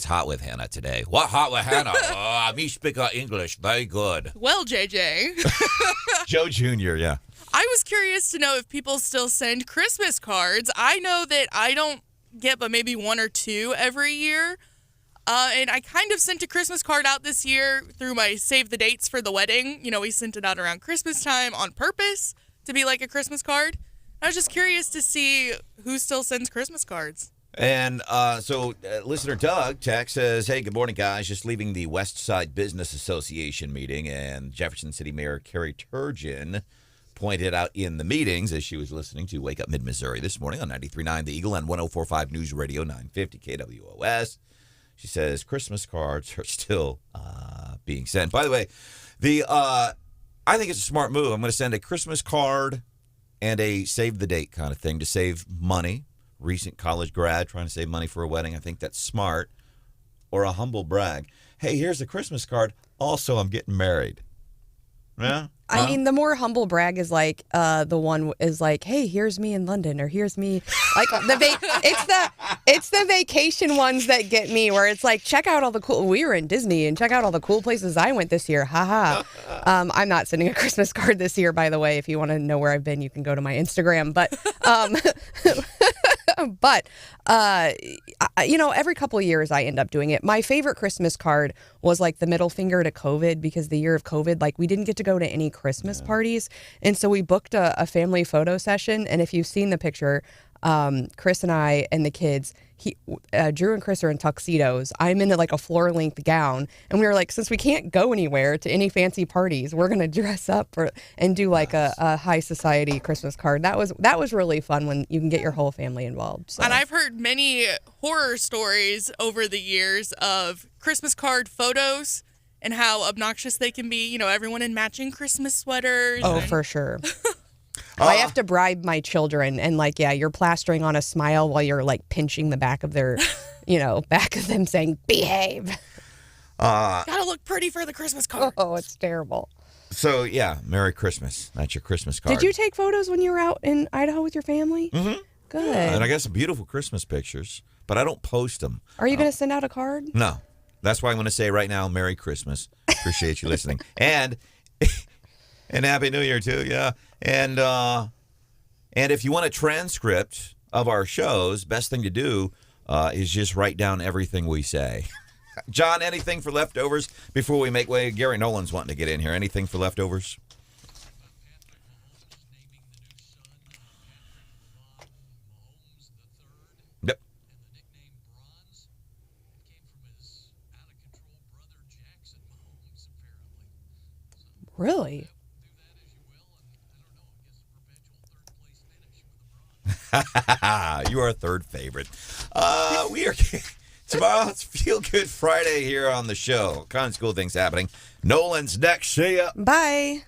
hot with Hannah today? What hot with Hannah? Me speak English. Very good. Well, JJ. Joe Jr., yeah. I was curious to know if people still send Christmas cards. I know that I don't get but maybe one or two every year. And I kind of sent a Christmas card out this year through my save the dates for the wedding. You know, we sent it out around Christmas time on purpose to be like a Christmas card. I was just curious to see who still sends Christmas cards. And listener Doug text says, hey, good morning, guys. Just leaving the West Side Business Association meeting, and Jefferson City Mayor Carrie Turgeon pointed out in the meetings as she was listening to Wake Up Mid-Missouri this morning on 93.9 The Eagle and 104.5 News Radio 950 KWOS. She says Christmas cards are still being sent. By the way, I think it's a smart move. I'm going to send a Christmas card and a save the date kind of thing to save money. Recent college grad trying to save money for a wedding. I think that's smart. Or a humble brag. Hey, here's a Christmas card. Also, I'm getting married. Yeah. I mean, the more humble brag is like the one is like, hey, here's me in London, or here's me like it's the vacation ones that get me, where it's like, check out all the cool, we were in Disney and check out all the cool places I went this year. Haha. I'm not sending a Christmas card this year, by the way. If you want to know where I've been, you can go to my Instagram. But every couple of years I end up doing it. My favorite Christmas card was like the middle finger to COVID, because the year of COVID, like we didn't get to go to any Christmas parties. And so we booked a family photo session. And if you've seen the picture, Chris and I and the kids, Drew and Chris are in tuxedos. I'm in like a floor-length gown. And we were like, since we can't go anywhere to any fancy parties, we're going to dress up and do like a high society Christmas card. That was really fun when you can get your whole family involved. So. And I've heard many horror stories over the years of Christmas card photos and how obnoxious they can be. You know, everyone in matching Christmas sweaters. Oh, for sure. I have to bribe my children, and like, yeah, you're plastering on a smile while you're like pinching the back of their, back of them, saying, behave. Gotta look pretty for the Christmas card. Oh, it's terrible. So, yeah, Merry Christmas. That's your Christmas card. Did you take photos when you were out in Idaho with your family? Mm-hmm. Good. Yeah, and I got some beautiful Christmas pictures, but I don't post them. Are you going to send out a card? No. That's why I'm going to say right now, Merry Christmas. Appreciate you listening. And Happy New Year, too, yeah. And if you want a transcript of our shows, best thing to do is just write down everything we say. John, anything for leftovers before we make way? Gary Nolan's wanting to get in here. Anything for leftovers? Yep. Really? You are third favorite. We are tomorrow. It's Feel Good Friday here on the show. Kind of cool things happening. Nolan's next. See ya. Bye.